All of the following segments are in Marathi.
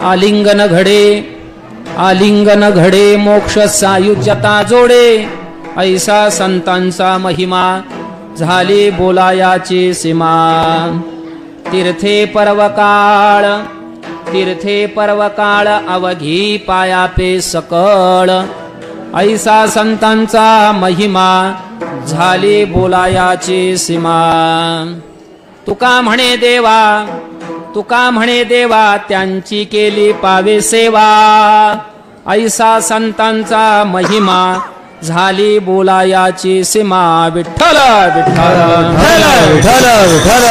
आलिंगन घडे आलिंगन घडे मोक्ष सायुज्यता जोडे ऐसा संतांचा महिमा झाली बोलायाची सीमा तीर्थे पर्वकाळ अवघी पायापे सकळ ऐसा संतांचा महिमा झाली बोलायाची सीमा तुका म्हणे देवा त्यांची केली पावे सेवा ऐसा संतांचा महिमा झाली बोलायाची सीमा विठ्ठल विठ्ठल विठ्ठल विठ्ठल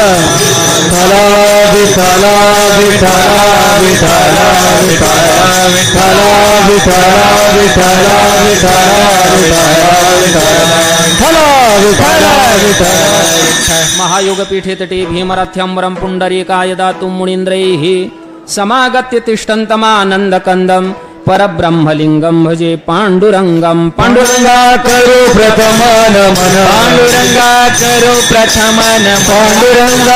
विठ्ठल विठ्ठल विठ्ठल महायोगपीठे तटे भीमरथ्यंबरं पुंडरीकाय दातुं मुनीन्द्रैः समागत्य तिष्ठन्तमानन्दकन्दम् परब्रह्मलिंगम भजे पांडुरंगम पांडुरंगा करो प्रथम नमन पांडुरंगा करो प्रथम नमन पांडुरंगा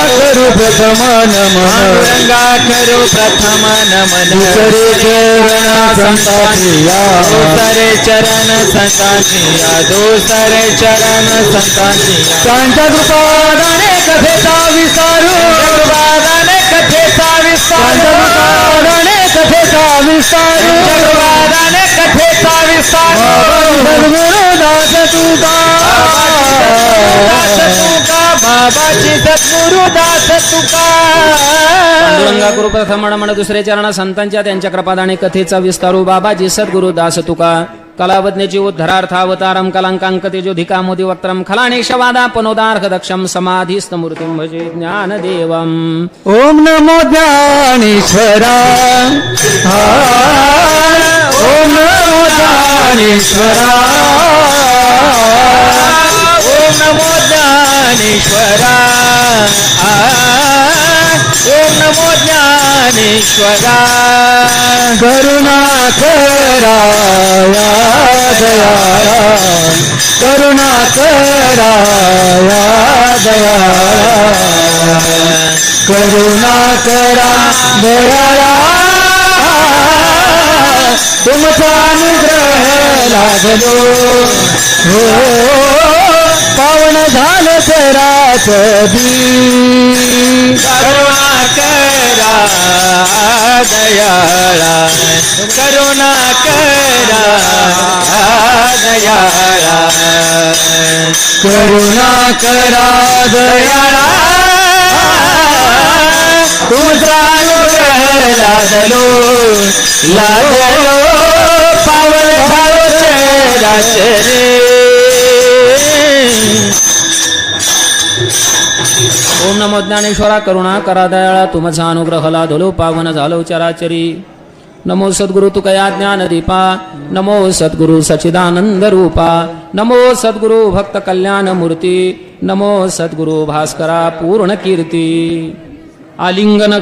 करो प्रथम नमन पांडुरंगा करो प्रथम नमन दूसरे चरण संतानिया दूसरे चरण संतानिया दूसरे चरण संतानिया त्यांच्या कृपादाने कथेचा विस्तारू कृपादाने कथेचा विस्तारू कथेचा विस्तार जगवादाने कथेचा विस्तार सद्गुरुदास तुका बाबाची सद्गुरुदास तुका पांडुरंगा गुरु प्रथम नमन दुसरे चरण संतांच्या त्यांच्या कृपादाने कथेचा विस्तारू बाबाजी सद्गुरुदास तुका कलावज्ञेची उद्धरार्थावतारम कलांकांक तेजोधिका मोदी वक्त्रम खलानेशवादा पनोदार्थ दक्षम समाधिस्थ मूर्तिं भजे ज्ञानदेवम ओम नमो ज्ञानेश्वरा ओम नमो ज्ञानेश्वरा ओम नमो ज्ञानेश्वरा ओम नमो ज्ञानेश्वरा करुणा कराया दयाळा करुणा कराया दयाळा करुणा करा दयाळा तुमचा अनुग्रह लागलो हो पावन झालं सरासदी करुणा करा दयाळा करुणा करा दयाळा करुणा करा दयाळा तुमचा अनुग्रह लागलो पावन झालं सरासदी ओम नमो ज्ञानेश्वरा करुणा करा दयाळा तुमचा अनुग्रह लादलो पावन झालो चराचरी नमो सद्गुरु तुकया ज्ञानदीपा नमो सद्गुरु सच्चिदानंद रूपा नमो सद्गुरु भक्त कल्याण मूर्ती नमो सद्गुरु भास्करा पूर्ण कीर्ती आलिंगन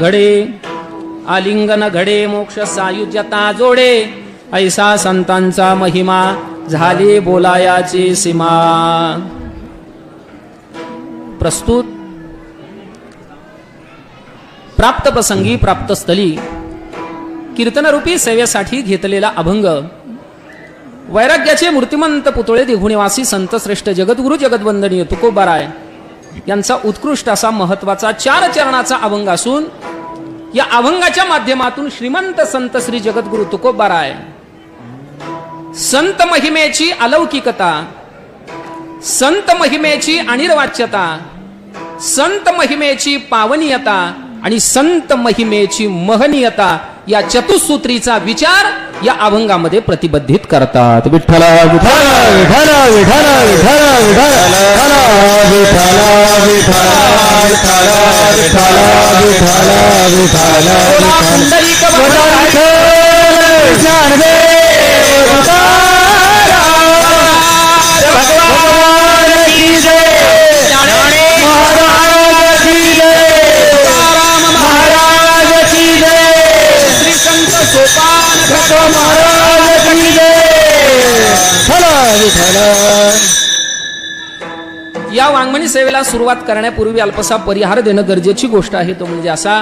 घडे मोक्ष सायुज्यता जोडे ऐसा संतांचा महिमा झाली बोलायाची सीमा प्रस्तुत प्राप्त प्रसंगी प्राप्तस्थली कीर्तनरूपी सेवेसाठी घेतलेला अभंग वैराग्याचे मूर्तिमंत पुतळे दिघुणीवासी संत श्रेष्ठ जगद्गुरु जगद्वंदनीय तुकोबाराय यांचा उत्कृष्ट असा महत्वाचा 4 चरणाचा अभंग असून या अभंगाच्या माध्यमातून श्रीमंत संत श्री जगद्गुरु तुकोबाराय संत महिमेची अलौकिकता संत महिमेची अनिर्वाच्यता संत महिमेची पावनीयता आणि संत महिमेची महनीयता या चतुसूत्रीचा विचार या अभंगामध्ये प्रतिबद्धित करतात विठ्ठल विठ्ठल विठ्ठल विठ्ठल विठ्ठल विठ्ठल या वाङ्मनी सेवेला सुरुवात करण्यापूर्वी अल्पसा परिहार देणं गरजेची गोष्ट आहे तो म्हणजे असा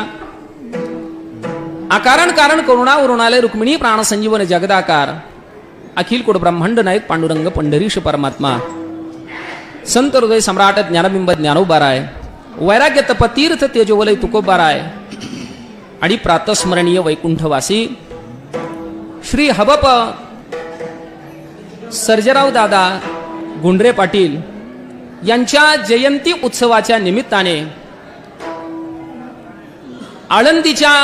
अकारण कारण करुणा उरुणालय रुक्मिणी प्राणसंजीवन जगदाकार अखिल कोट ब्रह्मांड नायक पांडुरंग पंढरीश परमात्मा संत हृदय सम्राट ज्ञानबिंब ज्ञानोबाराय वैराग्य तप तीर्थ तेजोवलय तुकोबाराय आणि प्रातस्मरणीय वैकुंठवासी श्री हबप सर्जेराव दादा गुंडरे पाटील यांच्या जयंती उत्सवाच्या निमित्ताने आळंदीच्या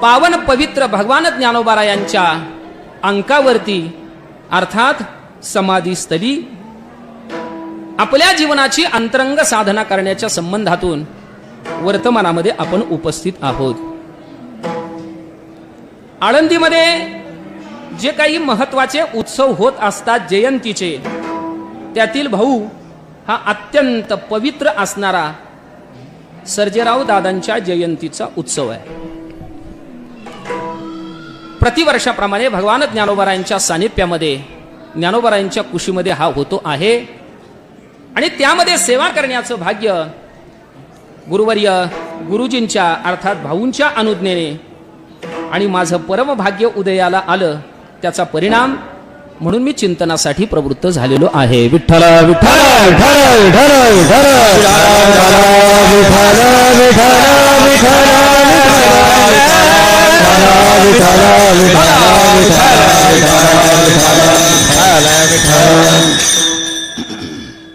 पावन पवित्र भगवान ज्ञानोबारा यांच्या अंकावरती अर्थात समाधीस्थळी आपल्या जीवनाची अंतरंग साधना करण्याच्या संबंधातून वर्तमानामध्ये आपण उपस्थित आहोत. आळंदीमध्ये जे काही महत्वाचे उत्सव होत असतात जयंतीचे, त्यातील भाऊ हा अत्यंत पवित्र असणारा सर्जेराव दादांच्या जयंतीचा उत्सव आहे. प्रतिवर्षाप्रमाणे भगवान ज्ञानोबारायांच्या सानिध्यामध्ये ज्ञानोबारायांच्या कुशीमध्ये हा होतो आहे आणि त्यामध्ये सेवा करण्याचं भाग्य गुरुवर्य गुरुजींच्या अर्थात भाऊंच्या अनुज्ञेने आणि माझं परम भाग्य उदयाला आलं, त्याचा परिणाम म्हणून मी चिंतनासाठी प्रवृत्त झालेलो आहे. विठ्ठल विठ्ठल विठ्ठल विठ्ठल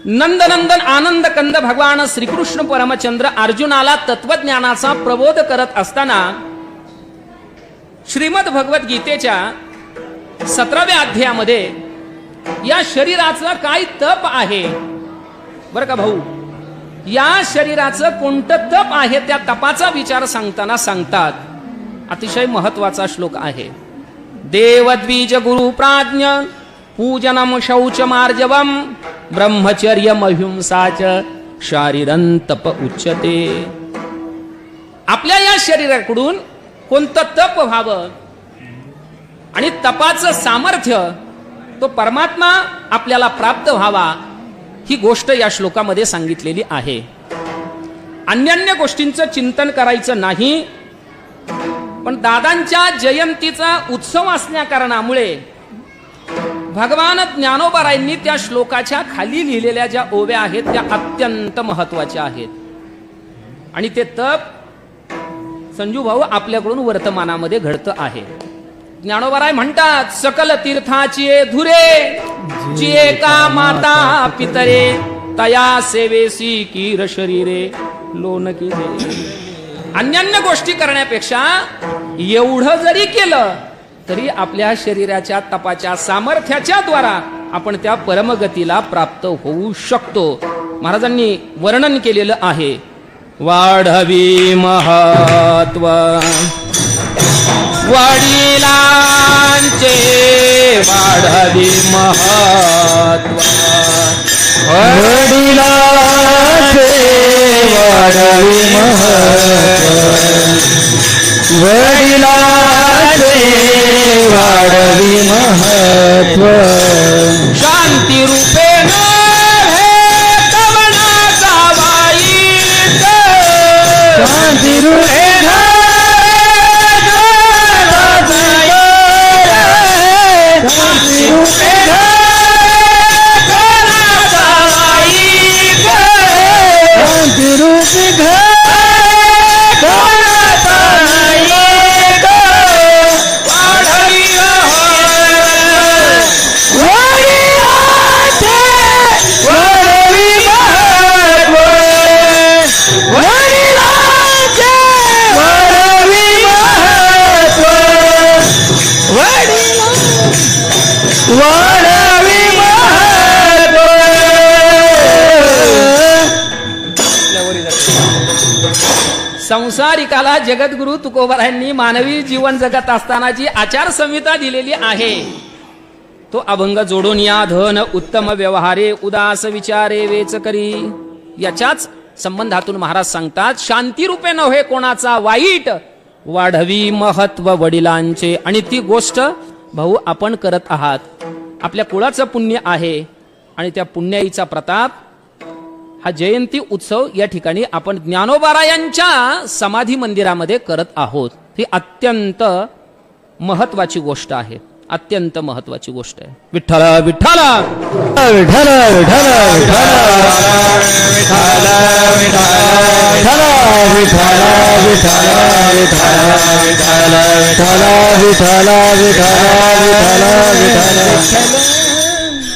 नंदनंदन आनंद कंद भगवान श्रीकृष्ण परमचंद्र अर्जुनाला तत्वज्ञानाचा प्रबोध करत असताना श्रीमद भगवत गीतेच्या 17व्या अध्यायामध्ये या शरीराचं काय तप आहे बरं का भाऊ, या शरीराचं कोणतं तप आहे त्या तपाचा विचार सांगताना सांगतात. अतिशय महत्वाचा श्लोक आहे. देवद्विज गुरु प्राज्ञ पूजनम शौच मार्जवम ब्रह्मचर्य महिंसाच शारीरं तप उच्यते. आपल्या या शरीराकडून कोणतं तप व्हावं आणि तपाचं सामर्थ्य तो परमात्मा आपल्याला प्राप्त व्हावा, ही गोष्ट या श्लोकामध्ये सांगितलेली आहे. अन्य गोष्टींचं चिंतन करायचं नाही, पण दादांच्या जयंतीचा उत्सव असल्या कारणामुळे भगवान ज्ञानोबारायांनी त्या श्लोकाच्या खाली लिहिलेल्या ज्या ओव्या आहेत त्या अत्यंत महत्वाच्या आहेत. आणि ते तप संजू भाऊ आपल्याकडून वर्तमानामध्ये घडतं आहे. ज्ञानोबाराय म्हणतात, सकल तीर्थाची धुरे जिये का माता पितरे तया सेवेसी कीर शरीरे लोन केले. अन्य गोष्टी करण्यापेक्षा एवढं जरी केलं तरी आपल्या शरीराच्या तपाच्या सामर्थ्याच्या द्वारा आपण त्या परमगतीला प्राप्त होऊ शकतो. महाराजांनी वर्णन केलेलं आहे. वाढवी महत्व वडिलांचे वाढवी महत्व वडिलांचे वाढवी महत्व वडिलांचे वाढवी महत्व शांती रूपे शांती रूपे संसारिकाला जगद्गुरु तुकोबारायांनी मानवी जीवन जगत असताना जी आचारसंहिता दिलेली आहे तो अभंग जोडून या धन उत्तम व्यवहारे उदास विचारे वेच करी, याच्याच संबंधातून महाराज सांगतात, शांती रूपे नव्हे कोणाचा वाईट वाढवी महत्व वडिलांचे. आणि ती गोष्ट भाऊ आपण करत आहात. आपल्या कुळाचं पुण्य आहे आणि त्या पुण्याईचा प्रताप हा जयंती उत्सव या ठिकाणी आपण ज्ञानोबारायांच्या समाधी मंदिरामध्ये करत आहोत. ही अत्यंत महत्वाची गोष्ट आहे, अत्यंत महत्वाची गोष्ट आहे. विठ्ठला विठ्ठला विठ्ठल विठ्ठल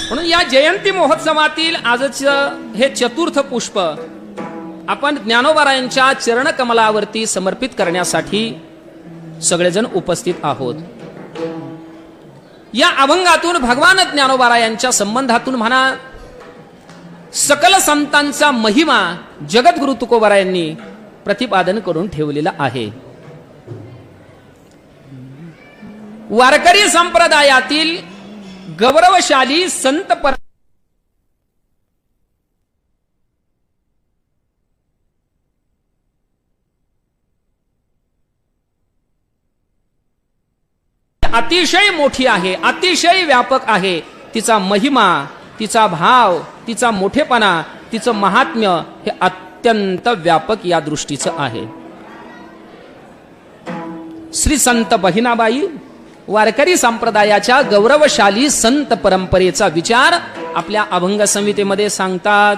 म्हणून या जयंती महोत्सवातील आजचं हे चतुर्थ पुष्प आपण ज्ञानोबारायांच्या चरणकमलावरती समर्पित करण्यासाठी सगळेजण उपस्थित आहोत. या अभंगातून भगवान ज्ञानोबारायांच्या संबंधातून म्हणा, सकल संतांचा महिमा जगद्गुरु तुकोबारायांनी प्रतिपादन करून ठेवलेला आहे. वारकरी संप्रदायातील गौरवशाली संत अतिशय मोठी आहे, अतिशय व्यापक आहे. तिचा महिमा, तिचा भाव, तिचा मोठेपणा, तिचं महात्म्य हे अत्यंत व्यापक या दृष्टीचं आहे. श्री संत बहिणाबाई वारकरी संप्रदायाच्या गौरवशाली संत परंपरेचा विचार आपल्या अभंग संहितेमध्ये सांगतात.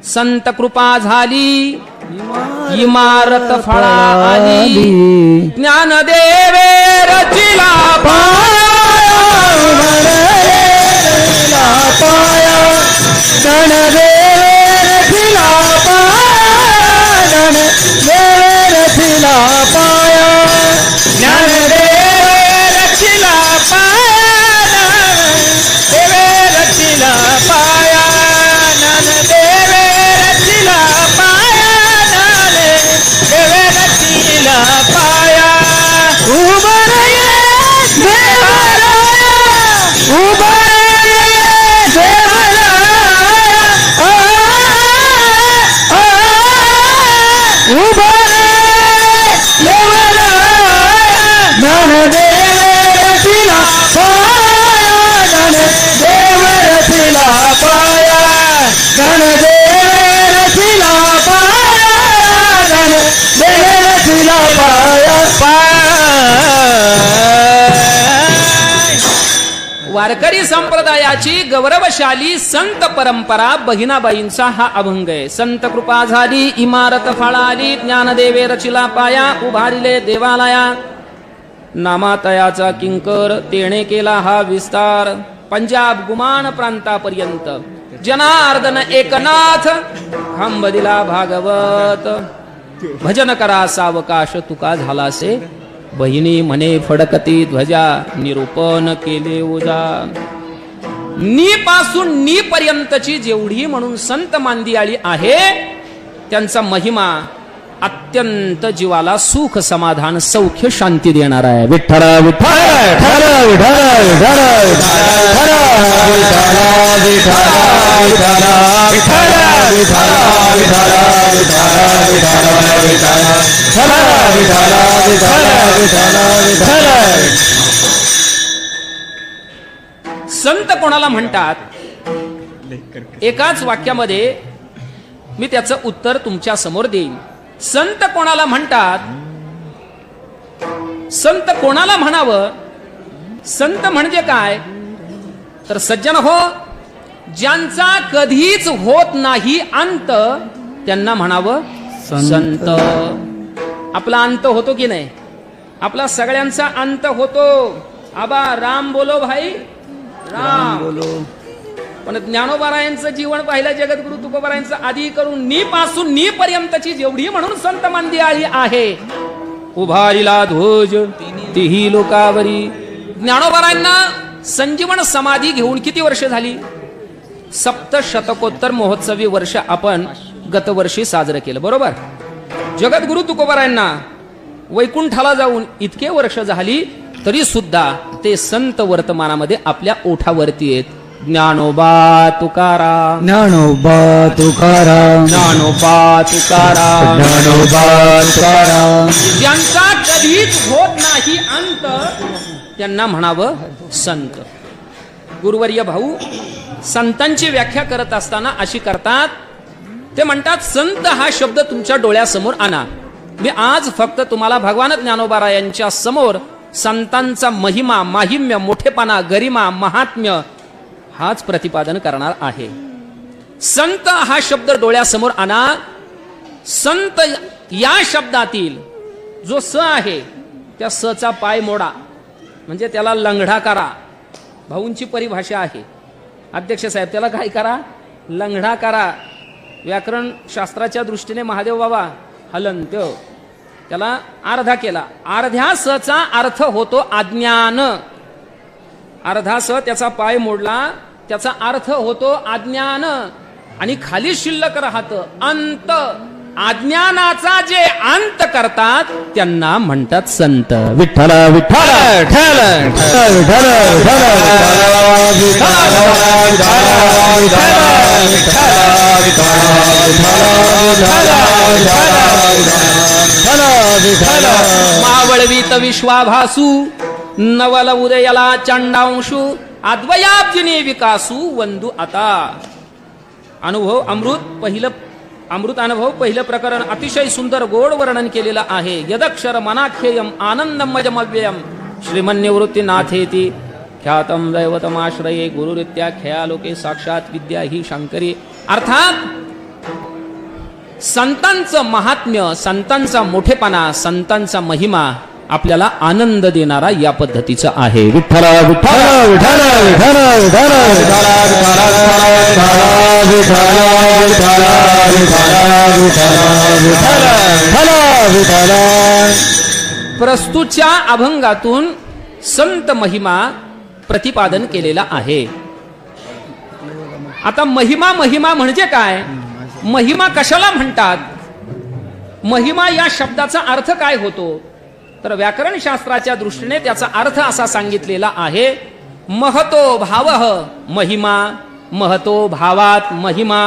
संत कृपा झाली इमारत फळा आली, ज्ञानदेवे रचिला पाया वारकरी संप्रदायाची गौरवशाली संत परंपरा बहिणाबाईंचा हा अभंग आहे. संत कृपा झाली इमारत फळाली, ज्ञानदेवे रचिला पाया, उभारिले देवालया, नामातयाचा किंकर तेणे केला हा विस्तार. पंजाब गुमान प्रांतापर्यंत जनार्दन एकनाथ खांब दिला भागवत, भजन करा सावकाश तुका झालासे, बहिणी म्हणे फडकती ध्वजा, निरूपण केले उजा. नी पासून नी पर्यंतची जेवढी म्हणून संत मांदियाळी आहे त्यांचा महिमा अत्यंत जीवाला सुख समाधान सौख्य शांती देणार आहे. विठ्ठल विठ्ठल विठ्ठल विठ्ठल संत कोणाला म्हणतात, एकाच वाक्यामध्ये मी त्याचं उत्तर तुमच्या समोर देईन. संत कोणाला म्हणतात, संत कोणाला म्हणावं, संत म्हणजे काय तर सज्जन हो, ज्यांचा कधीच होत नाही अंत त्यांना म्हणावं संत. आपला अंत होतो की नाही? आपला सगळ्यांचा अंत होतो. आबा राम बोलो भाई राम बोलो. पण ज्ञानोबारायांचं जीवन पाहिलं जगद्गुरु तुकोबारायांचं आधी करून नी पासून नी पर्यंतची जेवढी म्हणून संत मांदियाळी आहे, उभारिला ध्वज तीही लोकावरी. ज्ञानोबारायांना संजीवन समाधी घेऊन किती वर्ष झाली? 7 महोत्सवी वर्ष आपण गतवर्षी साजरं केलं, बरोबर. जगद्गुरु तुकोबारायांना वैकुंठाला जाऊन इतके वर्ष झाली तरी सुद्धा ते संत वर्तमानामध्ये आपल्या ओठावरती आहेत. ज्ञानोबा तुकाराम, ज्ञानोबा तुकाराम, ज्ञानोबा तुकाराम, ज्ञानोबा तुकाराम. ज्यांचा कधीच होत नाही अंत त्यांना म्हणावं संत. गुरुवर्य भाऊ संतांची व्याख्या करत असताना अशी करतात, ते म्हणतात संत हा शब्द तुमच्या डोळ्यासमोर आणा. मी आज फक्त तुम्हाला भगवान ज्ञानोबा यांच्या समोर संतांचा महिमा, माहिम्य, मोठेपणा, गरिमा, महात्म्य हाच प्रतिपादन करणार आहे. संत हा शब्द डोळ्यासमोर आणा. संत या शब्दातील जो स आहे त्या सचा पाय मोडा, म्हणजे त्याला लंगडा करा. भाऊंची परिभाषा आहे. अध्यक्ष साहेब, त्याला काय करा? लंगडा करा. व्याकरण शास्त्राच्या दृष्टीने महादेव बाबा हलंत, त्याला अर्धा केला. अर्ध्या सचा अर्थ होतो अज्ञान. अर्धा स त्याचा पाय मोडला, त्याचा अर्थ होतो अज्ञान. आणि खाली शिल्लक राहतं अंत. अज्ञानाचा जे अंत करतात त्यांना म्हणतात संत. विठ्ठल विठ्ठल विठ्ठल विठ्ठल मावळवीत विश्वाभासू नवल उदयाला चंडांशू अद्वयाब्जिनी विकासू वंदू आता. अनुभव अमृत अनुभव पहिलं प्रकरण अतिशय सुंदर गोड वर्णन केलेलं आहे. यदक्षर मनाख्येयम आनंदमजमव्ययम श्रीमन्निवृत्तीनाथेती ख्यातम दैवतमाश्रये गुरुरित्या ख्यालोके साक्षात विद्या ही शंकरी. अर्थात संतांचं महात्म्य, संतांचा मोठेपणा, संतांचा महिमा आपल्याला आनंद देणारा या पद्धतीचा आहे. विठ्ठल विठ्ठल विठ्ठल विठ्ठल विठ्ठल प्रस्तुतच्या अभंगातून संत महिमा प्रतिपादन केलेला आहे. आता महिमा म्हणजे काय? महिमा कशाला म्हणतात? महिमा या शब्दाचा अर्थ काय होतो? तर व्याकरण शास्त्राच्या दृष्टीने त्याचा अर्थ असा सांगितलेला आहे. महतो भावः महिमा. महतो भावात महिमा.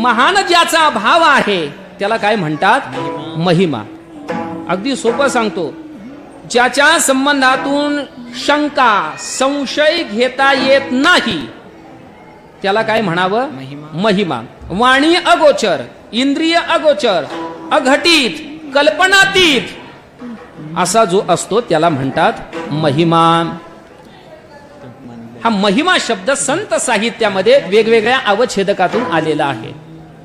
महान ज्याचा भाव आहे त्याला काय म्हणतात? महिमा. अगदी सोपं सांगतो. ज्याच्या संबंधातून शंका, संशय घेता येत नाही त्याला काय म्हणावं? महिमा. वाणी अगोचर, इंद्रिय अगोचर, अघटित, कल्पनातीत असा जो असतो त्याला म्हणतात महिमा. हा महिमा शब्द संत साहित्यामध्ये वेगवेगळ्या अवच्छेदकातून आलेला आहे.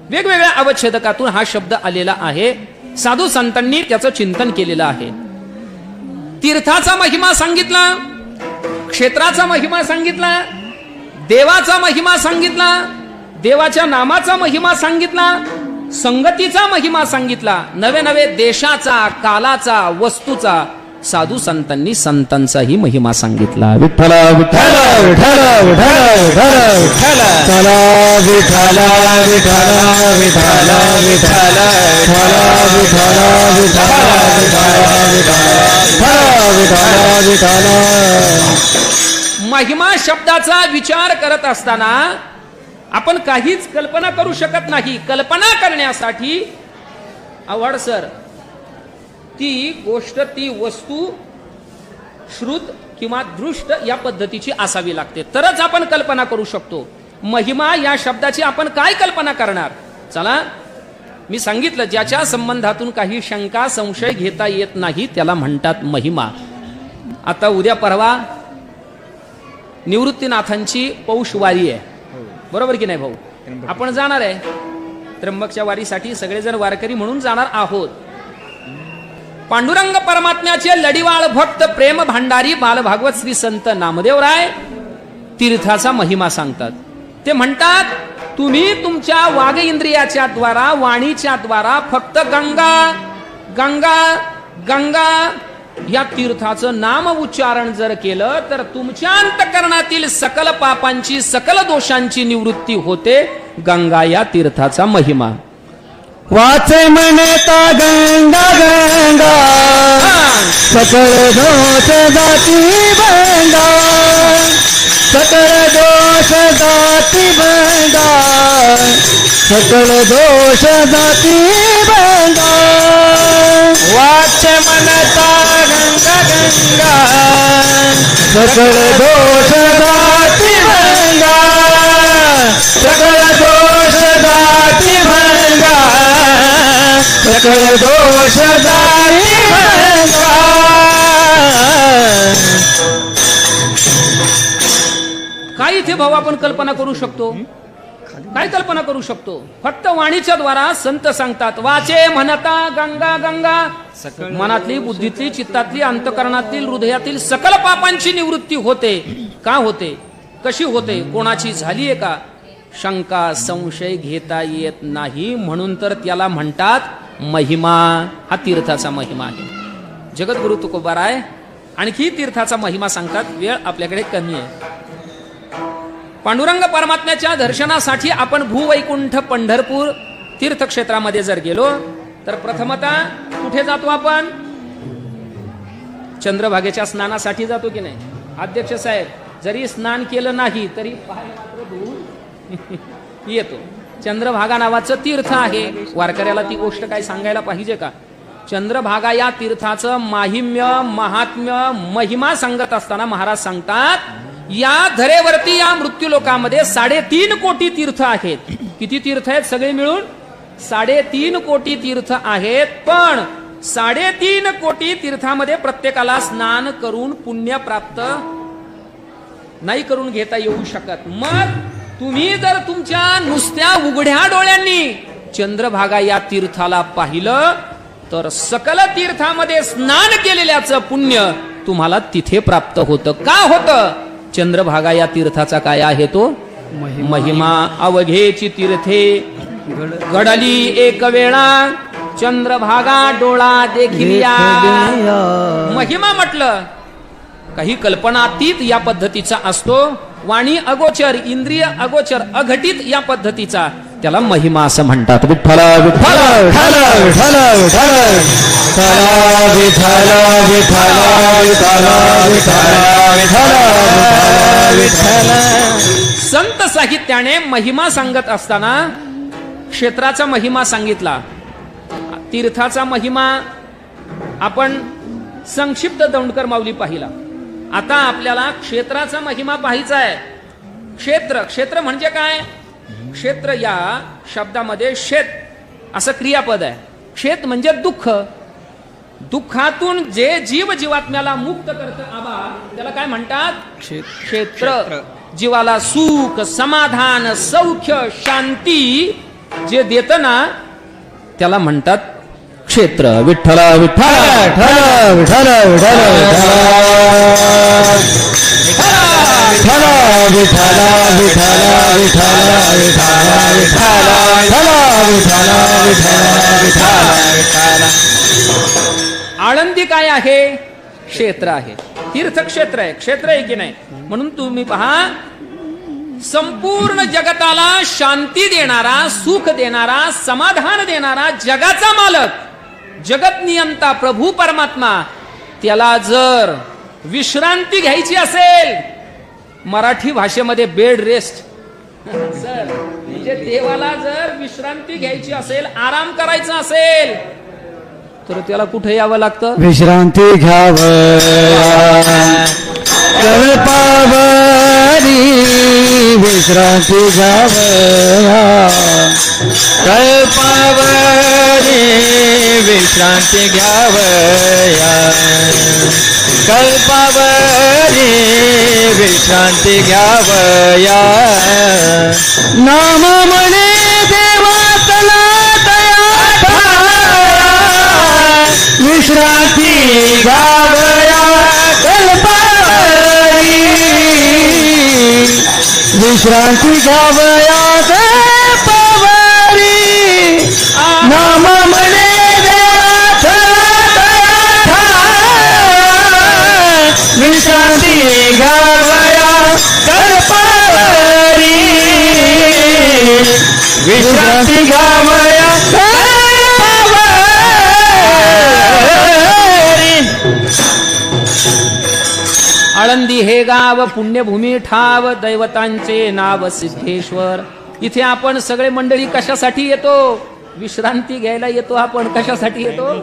वेगवेगळ्या अवच्छेदकातून हा शब्द आलेला आहे. साधू संतांनी त्याचं चिंतन केलेलं आहे. तीर्थाचा महिमा सांगितला, क्षेत्राचा महिमा सांगितला, देवाचा महिमा सांगितला, देवाच्या नामाचा महिमा सांगितला, संगतीचा महिमा सांगितला, नवे नवे देशाचा, कालाचा, वस्तूचा साधू संतांनी संतांचाही महिमा सांगितला. विठ्ठल विठ्ठल विठ्ठल विठ्ठल विठ्ठल चला विठ्ठल विठ्ठल विठ्ठल विठ्ठल विठ्ठल विठ्ठल विठ्ठल. महिमा शब्दाचा विचार करत असताना आपण काहीच कल्पना करू शकत नाही. कल्पना करण्यासाठी अवडसर ती गोष्ट, ती वस्तू श्रुत किंवा दृष्ट या पद्धतीची असावी लागते, तरच आपण कल्पना करू शकतो. महिमा या शब्दाची आपण काय कल्पना करणार? चला, मी सांगितलं ज्याच्या संबंधातून काही शंका, संशय घेता येत नाही त्याला म्हणतात महिमा. आता उद्या परवा निवृत्तीनाथांची पौष वारी आहे, बरोबर की नाही भाऊ? आपण जाणार आहे त्र्यंबकच्या वारीसाठी, सगळेजण वारकरी म्हणून जाणार आहोत. पांडुरंग परमात्म्याचे लढीवाळ भक्त, प्रेम भांडारी बालभागवत श्री संत नामदेवराय तीर्थाचा महिमा सांगतात. ते म्हणतात, तुम्ही तुमच्या वाघ इंद्रियाच्या द्वारा, वाणीच्या द्वारा फक्त गंगा गंगा गंगा या तीर्थाचं नाम उच्चारण जर केलं तर तुमच्या अंतकरणातील सकल पापांची, सकल दोषांची निवृत्ती होते. गंगा या तीर्थाचा महिमा. वाचे म्हणता गंगा गंगा, सकळ दोष जाती भंगा, सकळ दोष जाती भंगा, सकळ दोष जाती भंगा. वाचे म्हणता गंगा गंगा, सकळ दोष जाती भंगा, सकळ दोष जाती भंगा, सकळ दोष जाती भंगा. काय इथे भाऊ आपण कल्पना करू शकतो? काय कल्पना करू शकतो? फक्त वाणीच्या द्वारा संत सांगतात, वाचे म्हणता गंगा गंगा. मनातली, बुद्धीतली, चित्तातली, अंतकरणातील, हृदयातील सकल पापांची निवृत्ती होते. का होते? कशी होते? कोणाची झालीये का? शंका संशय घेता येत नाही, म्हणून तर त्याला म्हणतात महिमा. हा तीर्थाचा महिमा आहे. जगद्गुरु तुकोबाराय आणखी तीर्थाचा महिमा सांगतात. वेळ आपल्याकडे कमी आहे. पांडुरंग परमात्म्याच्या दर्शनासाठी आपण भूवैकुंठ पंढरपूर तीर्थक्षेत्रामध्ये जर गेलो तर प्रथमतः कुठे जातो आपण? चंद्रभागेच्या स्नानासाठी जातो की नाही? अध्यक्ष साहेब, जरी स्नान केलं नाही तरी पाय मात्र धुवून येतो. चंद्रभागा नावाचं तीर्थ आहे. वारकऱ्याला ती गोष्ट काय सांगायला पाहिजे का? चंद्रभागा या तीर्थाचं माहिम्य, महात्म्य, महिमा सांगत असताना महाराज सांगतात, या धरेवरती, या मृत्यूलोकामध्ये 3.5 कोटी तीर्थ आहेत. किती तीर्थ आहेत सगळे मिळून? 3.5 कोटी तीर्थ आहेत. पण 3.5 कोटी तीर्थामध्ये प्रत्येकाला स्नान करून पुण्य प्राप्त नाही करून घेता येऊ शकत. मग तुम्ही जर तुमच्या नुसत्या उघड्या डोळ्यांनी चंद्रभागा या तीर्थाला पाहिलं तर सकल तीर्थामध्ये स्नान केलेल्याचं पुण्य तुम्हाला तिथे प्राप्त होतं. का होतं? चंद्रभागा या तीर्थाचा काय आहे तो महिमा. अवघेची तीर्थे घडली एक वेळा, चंद्रभागा डोळा देखील या. महिमा म्हटलं काही कल्पनातीत या पद्धतीचा असतो. वाणी अगोचर, इंद्रिय अगोचर, अघटित या पद्धतीचा, त्याला महिमा असं म्हणतात. विठ्ठल विठ्ठल विठ्ठल विठ्ठल विठ्ठल विठ्ठल विठ्ठल विठ्ठल विठ्ठल विठ्ठल. संत साहित्याने महिमा सांगत असताना क्षेत्राचा महिमा सांगितला, तीर्थाचा महिमा आपण संक्षिप्त दौंडकर माऊली पाहिला. आता आपल्याला क्षेत्राचा महिमा पाहायचा आहे. क्षेत्र म्हणजे काय? क्षेत्र या शब्दामध्ये शेत असं क्रियापद आहे. क्षेत म्हणजे दुःख. दुःखातून जे जीव जीवात्म्याला मुक्त करतं आबा, त्याला काय म्हणतात? क्षेत्र. जीवाला सुख, समाधान, सौख्य, शांती जे देतं ना, त्याला म्हणतात क्षेत्र. विठ्ठल विठ्ठल विठ्ठल विठ्ठल विठ्ठल विठ्ठल विठ्ठल विठ्ठल विठ्ठल. आळंदी काय आहे? क्षेत्र आहे. तीर्थक्षेत्र आहे. क्षेत्र आहे की नाही? म्हणून तुम्ही पहा, संपूर्ण जगताला शांती देणारा, सुख देणारा, समाधान देणारा जगाचा मालक, जगत नियंता प्रभू परमात्मा, त्याला जर विश्रांती घ्यायची असेल, मराठी भाषेमध्ये बेड रेस्ट सर, म्हणजे देवाला जर विश्रांती घ्यायची असेल, आराम करायचा असेल, तर त्याला कुठे यावं लागतं? विश्रांती घ्यावं कल्पावरी, विश्रांती घ्यावया कल्पावरी, विश्रांती घ्यावया कल्पावरी, विश्रांती घ्यावया. नाम म्हणे देवातला तया, विश्रांती घ्यावया कल्पावरी, विश्रांती घ्यावया कल्पावरी. नाम म्हणे विश्रांती घ्यावया कल्पावरी, विश्रांती घ्यावया कल्पावरी. आळंदी हे गाव पुण्यभूमी ठाव, दैवतांचे नाव सिद्धेश्वर. इथे आपण सगळे मंडळी कशासाठी येतो? विश्रांती घ्यायला येतो. आपण कशासाठी येतो?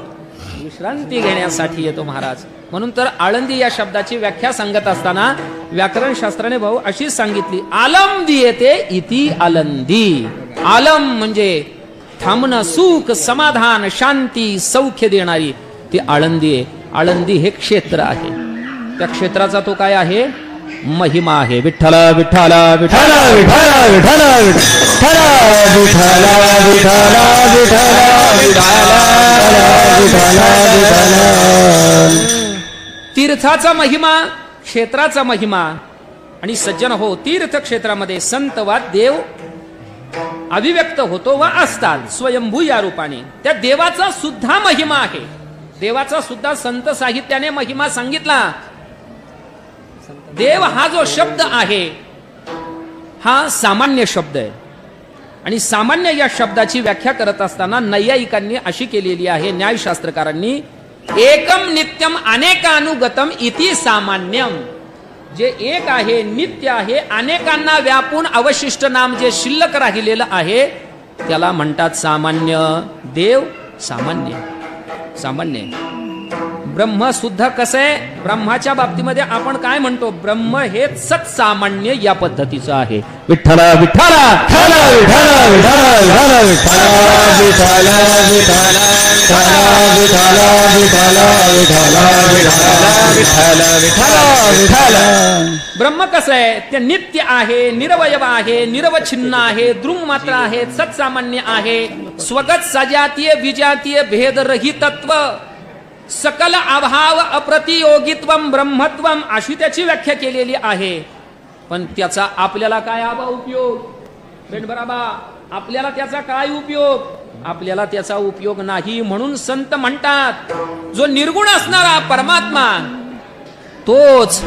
विश्रांती घेण्यासाठी येतो महाराज. म्हणून तर आळंदी या शब्दाची व्याख्या सांगत असताना व्याकरण शास्त्राने भाऊ अशीच सांगितली, आलम दियेते इति आलंदी. आलम म्हणजे थांबणं, सुख, समाधान, शांती, सौख्य देणारी ती आळंदी आहे. आळंदी हे क्षेत्र आहे. त्या क्षेत्राचा तो काय आहे? महिमा आहे. विठ्ठल विठ्ठल विठ्ठल विठ्ठल विठ्ठल विठ्ठल विठ्ठल विठ्ठल विठ्ठल विठ्ठल. तीर्थाचा महिमा, क्षेत्राचा महिमा. आणि सज्जन हो, तीर्थक्षेत्रामध्ये संतवाद देव अभिव्यक्त होतो व असतात स्वयंभू या रूपाने. त्या देवाचा सुद्धा महिमा आहे. देवाचा सुद्धा संत साहित्याने महिमा सांगितला. देव हा जो शब्द आहे हा सामान्य शब्द आहे. आणि सामान्य या शब्दाची व्याख्या करत असताना नैयायिकांनी अशी केलेली आहे, न्यायशास्त्रकारांनी, एकम नित्यम अनेकानुगतम इति सामान्यम. जे एक आहे, नित्य आहे, अनेकांना व्यापून अवशिष्ट नाम जे शिल्लक राहिलेलं आहे त्याला म्हणतात सामान्य. देव सामान्य. सामान्य ब्रह्म सुद्धा कसं आहे? ब्रह्माच्या बाबतीमध्ये आपण काय म्हणतो? ब्रह्म हे सत्सामान्य या पद्धतीचं आहे. विठ्ठल विठ्ठल विठ्ठल विठ्ठल विठ्ठल विठ्ठल विठ्ठल विठ्ठल विठ्ठल विठ्ठल विठ्ठल विठ्ठल. ब्रह्म कसं आहे? ते नित्य आहे, निरवयव आहे, निरवच्छिन्न आहे, दृङ्मात्र आहे, सत्सामान्य आहे, स्वगत सजातीय विजातीय भेदरहितत्व, सकल अभाव अप्रतियोगित्वम ब्रह्मत्वम अशी त्याची व्याख्या केलेली आहे. पण त्याचा आपल्याला काय आबा उपयोग? बेनबराबा, आपल्याला त्याचा काय उपयोग? आपल्याला त्याचा उपयोग नाही. म्हणून संत म्हणतात, जो निर्गुण असणारा परमात्मा तोच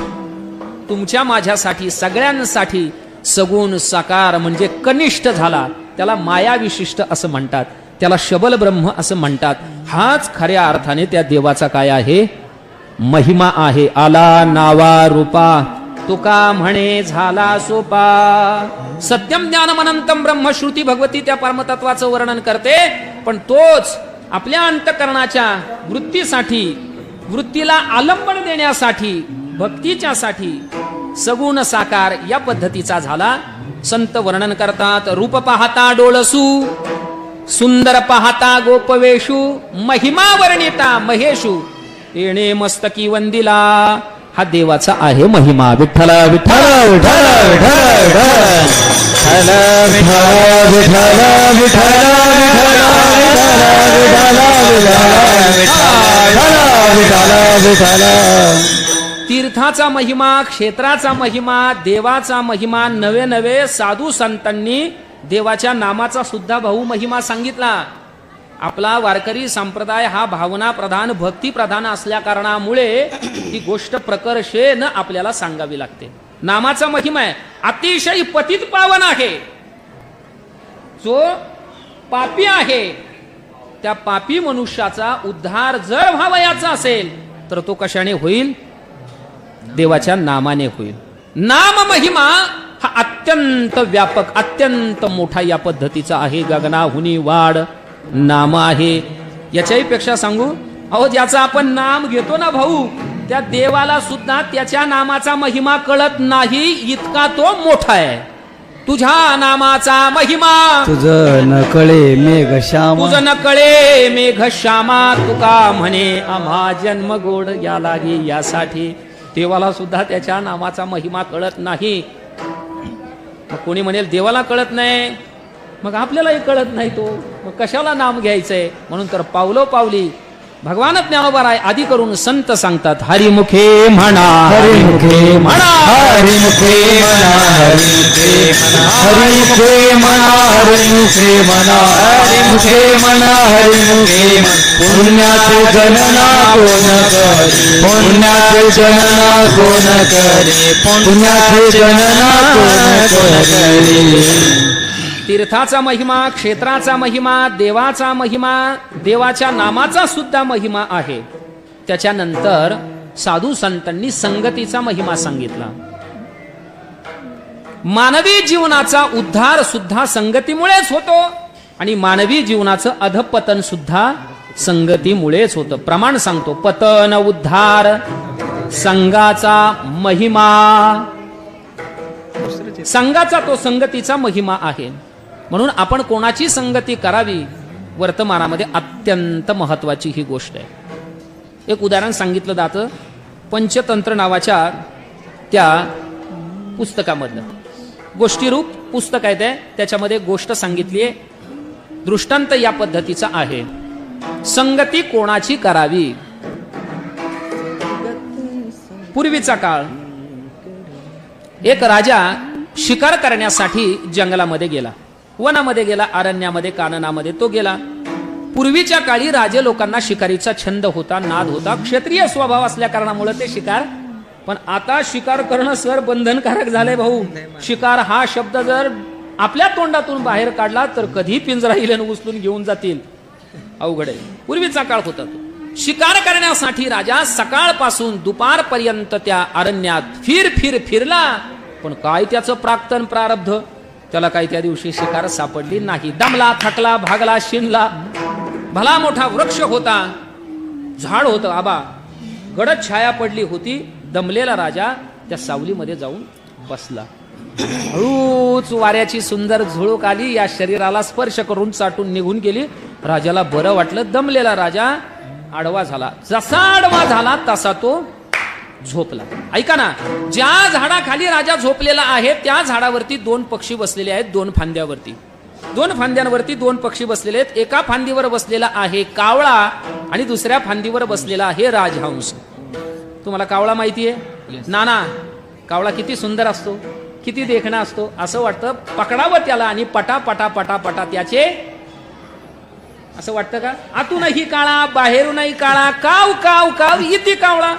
तुमच्या माझ्यासाठी सगळ्यांसाठी सगुण साकार म्हणजे कनिष्ठ झाला. त्याला माया विशिष्ट असं म्हणतात, त्याला शबल ब्रह्म असं म्हणतात. हाच खऱ्या अर्थाने त्या देवाचा काय आहे? महिमा आहे. आला नावा रूपा तुका म्हणे झाला सोपा. सत्यम ज्ञानम अनंतम ब्रह्म श्रुती भगवती त्या परमतत्वाचं वर्णन करते. पण तोच आपल्या अंतकरणाच्या वृत्तीसाठी, वृत्तीला आलंबन देण्यासाठी, भक्तीच्या साठी सगुण साकार या पद्धतीचा झाला. संत वर्णन करतात, रूप पाहता डोळसू, सुंदर पाहता गोपवेशू, महिमा वर्णिता महेशू, येणे मस्तकी वंदिला. हा देवाचा आहे महिमा. विठ्ठल विठ्ठल विठ्ठल विठ्ठल विठ्ठल विठ्ठल विठ्ठल विठ्ठल. तीर्थाचा महिमा, क्षेत्राचा महिमा, देवाचा महिमा. नवे नवे साधू संतांनी देवाच्या नामाचा सुद्धा भाऊ महिमा सांगितला. आपला वारकरी संप्रदाय हा भावना प्रधान, भक्ती प्रधान असल्या कारणामुळे ही गोष्ट प्रकर्षेने आपल्याला सांगावी लागते. नामाचा महिमा आहे, अतिशय पतित पावन आहे. जो पापी आहे त्या पापी मनुष्याचा उद्धार जर व्हावयाचा असेल तर तो कशाने होईल? देवाच्या नामाने होईल. नाम महिमा हा अत्यंत व्यापक, अत्यंत मोठा या पद्धतीचा आहे. गगनाहुनी वाढ नाम आहे. याच्याही पेक्षा सांगू, अहो ज्याचं आपण नाम घेतो ना भाऊ, त्या देवाला सुद्धा त्याच्या नामाचा महिमा कळत नाही, इतका तो मोठा आहे. तुझ्या नामाचा महिमा तुझं न कळे मेघ श्याम, तुझं न कळे मेघ श्यामा, तुका म्हणे आम्हा जन्म गोड या लागी. यासाठी देवाला सुद्धा त्याच्या नामाचा महिमा कळत नाही. मग कोणी म्हणेल देवाला कळत नाही, मग आपल्यालाही कळत नाही, तो मग कशाला नाम घ्यायचंय? म्हणून तर पावलो पावली भगवान ज्ञानोबाराय आदी करून संत सांगतात, हरिमुखे म्हणा, हरिमुखे म्हणा, हरिमुखे म्हणा, हरिमुखे म्हणा, हरिमुखे म्हणा, हरिमुखे म्हणा, हरिमुखे म्हणा. पुण्याचे गणना कोण करे, पुण्याचे गणना कोण करे, पुण्याचे गणना कोण करे. तीर्थाचा महिमा, क्षेत्राचा महिमा, देवाचा महिमा, देवाच्या नामाचा सुद्धा महिमा आहे. त्याच्यानंतर साधू संतांनी संगतीचा महिमा सांगितला. मानवी जीवनाचा उद्धार सुद्धा संगतीमुळेच होतो आणि मानवी जीवनाचं अधपतन सुद्धा संगतीमुळेच होतं. प्रमाण सांगतो, पतन उद्धार संघाचा महिमा. संघाचा तो संगतीचा महिमा आहे. म्हणून आपण कोणाची संगती करावी वर्तमानामध्ये अत्यंत महत्वाची ही गोष्ट आहे. एक उदाहरण सांगितलं जातं पंचतंत्र नावाच्या त्या पुस्तकामधलं. गोष्टीरूप पुस्तक आहे ते, त्याच्यामध्ये गोष्ट सांगितली आहे. दृष्टांत या पद्धतीचा आहे. संगती कोणाची करावी. पूर्वीचा काळ एक राजा शिकार करण्यासाठी जंगलामध्ये गेला, वनामध्ये गेला, अरण्यामध्ये, काननामध्ये तो गेला. पूर्वीच्या काळी राजे लोकांना शिकारीचा छंद होता, नाद होता, क्षत्रिय स्वभाव असल्या कारणामुळे ते शिकार. पण आता शिकार करणं सर बंधनकारक झालंय भाऊ. शिकार हा शब्द जर आपल्या तोंडातून बाहेर काढला तर कधी पिंजरा इलन उचलून घेऊन जातील, अवघड आहे. पूर्वीचा काळ होता तो. शिकार करण्यासाठी राजा सकाळपासून दुपारपर्यंत त्या अरण्यात फिरला. पण काय त्याचं प्राक्तन प्रारब्ध, त्याला काही त्या दिवशी शिकार सापडली नाही. दमला, थकला, भागला, शिनला. भला मोठा वृक्ष होता, झाड होतं, आबा गडद छाया पडली होती. दमलेला राजा त्या सावलीमध्ये जाऊन बसला. हळूच वाऱ्याची सुंदर झुळूक आली, या शरीराला स्पर्श करून चाटून निघून गेली. राजाला बरं वाटलं. दमलेला राजा आडवा झाला. जसा आडवा झाला तसा तो झोपला. ऐका ना, ज्या झाडाखाली राजा झोपलेला आहे त्या झाडावरती दोन पक्षी बसलेले आहेत. दोन फांद्यांवरती दोन पक्षी बसलेले आहेत. एका फांदीवर बसलेला आहे कावळा आणि दुसऱ्या फांदीवर बसलेला आहे राजहंस. तुम्हाला कावळा माहिती आहे? नाना, कावळा किती सुंदर असतो, किती देखणा असतो. असं वाटतं पकडावं त्याला आणि पटा पटा पटा पटा त्याचे, असं वाटतं का? आतूनही काळा, बाहेरूनही काळा, काव काव काव इथे कावळा.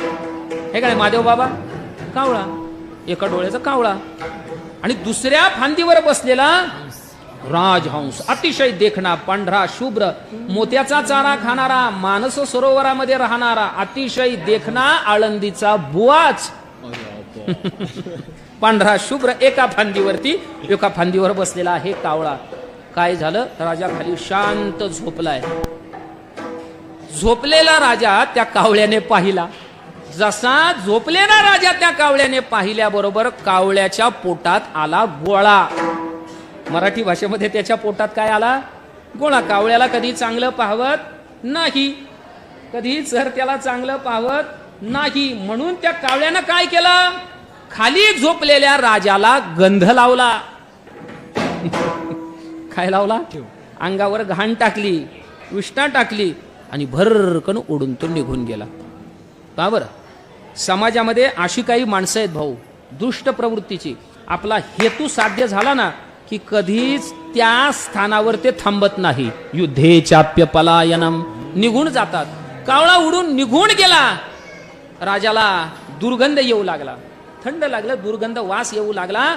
हे काय महादेव बाबा, कावळा, एका डोळ्याचा कावळा. आणि दुसऱ्या फांदीवर बसलेला राजहंस, अतिशय देखणा, पांढरा शुभ्र, मोत्याचा चारा खाणारा, मानस सरोवरामध्ये राहणारा, अतिशय देखणा, आळंदीचा बुवाच. पांढरा शुभ्र एका फांदीवर बसलेला आहे कावळा. काय झालं? राजा खाली शांत झोपलाय. झोपलेला राजा त्या कावळ्याने पाहिला. जसा झोपलेला राजा त्या कावळ्याने पाहिल्याबरोबर कावळ्याच्या पोटात आला गोळा. मराठी भाषेमध्ये त्याच्या पोटात काय आला? गोळा. कावळ्याला कधी चांगलं पाहवत नाही, कधी जर त्याला चांगलं पाहवत नाही, म्हणून त्या कावळ्यानं काय केलं? खाली झोपलेल्या राजाला गंध लावला. काय लावला? अंगावर घाण टाकली, विष्ठा टाकली आणि भरकन उडून तो निघून गेला. का बरं? समाजामध्ये अशी काही माणसं आहेत भाऊ, दुष्ट प्रवृत्तीची. आपला हेतू साध्य झाला ना की कधीच त्या स्थानावर ते थांबत नाही. युद्धे चाप्य पलायनम, निघून जातात. कावळा उडून निघून गेला. राजाला दुर्गंध येऊ लागला, थंड लागलं, दुर्गंध वास येऊ लागला.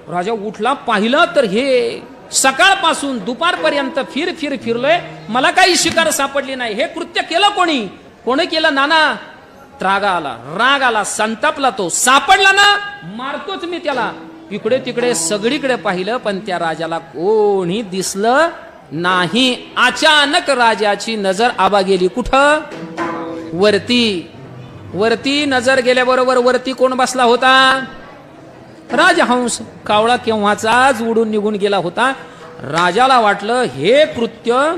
राजा उठला, पाहिलं तर हे सकाळपासून दुपारपर्यंत फिरलोय, मला काही शिकार सापडली नाही. हे कृत्य केलं कोणी? कोणी केलं? नाना. राग आला, संतापला. तो सापडला ना, मारतोच मी त्याला. इकडे तिकडे सगळीकडे पाहिलं पण त्या राजाला कोणी दिसलं नाही. अचानक राजाची नजर आबा गेली कुठं? वरती नजर गेल्याबरोबर वरती कोण बसला होता? राजहंस. कावळा केव्हाचाच उडून निघून गेला होता. राजाला वाटलं हे कृत्य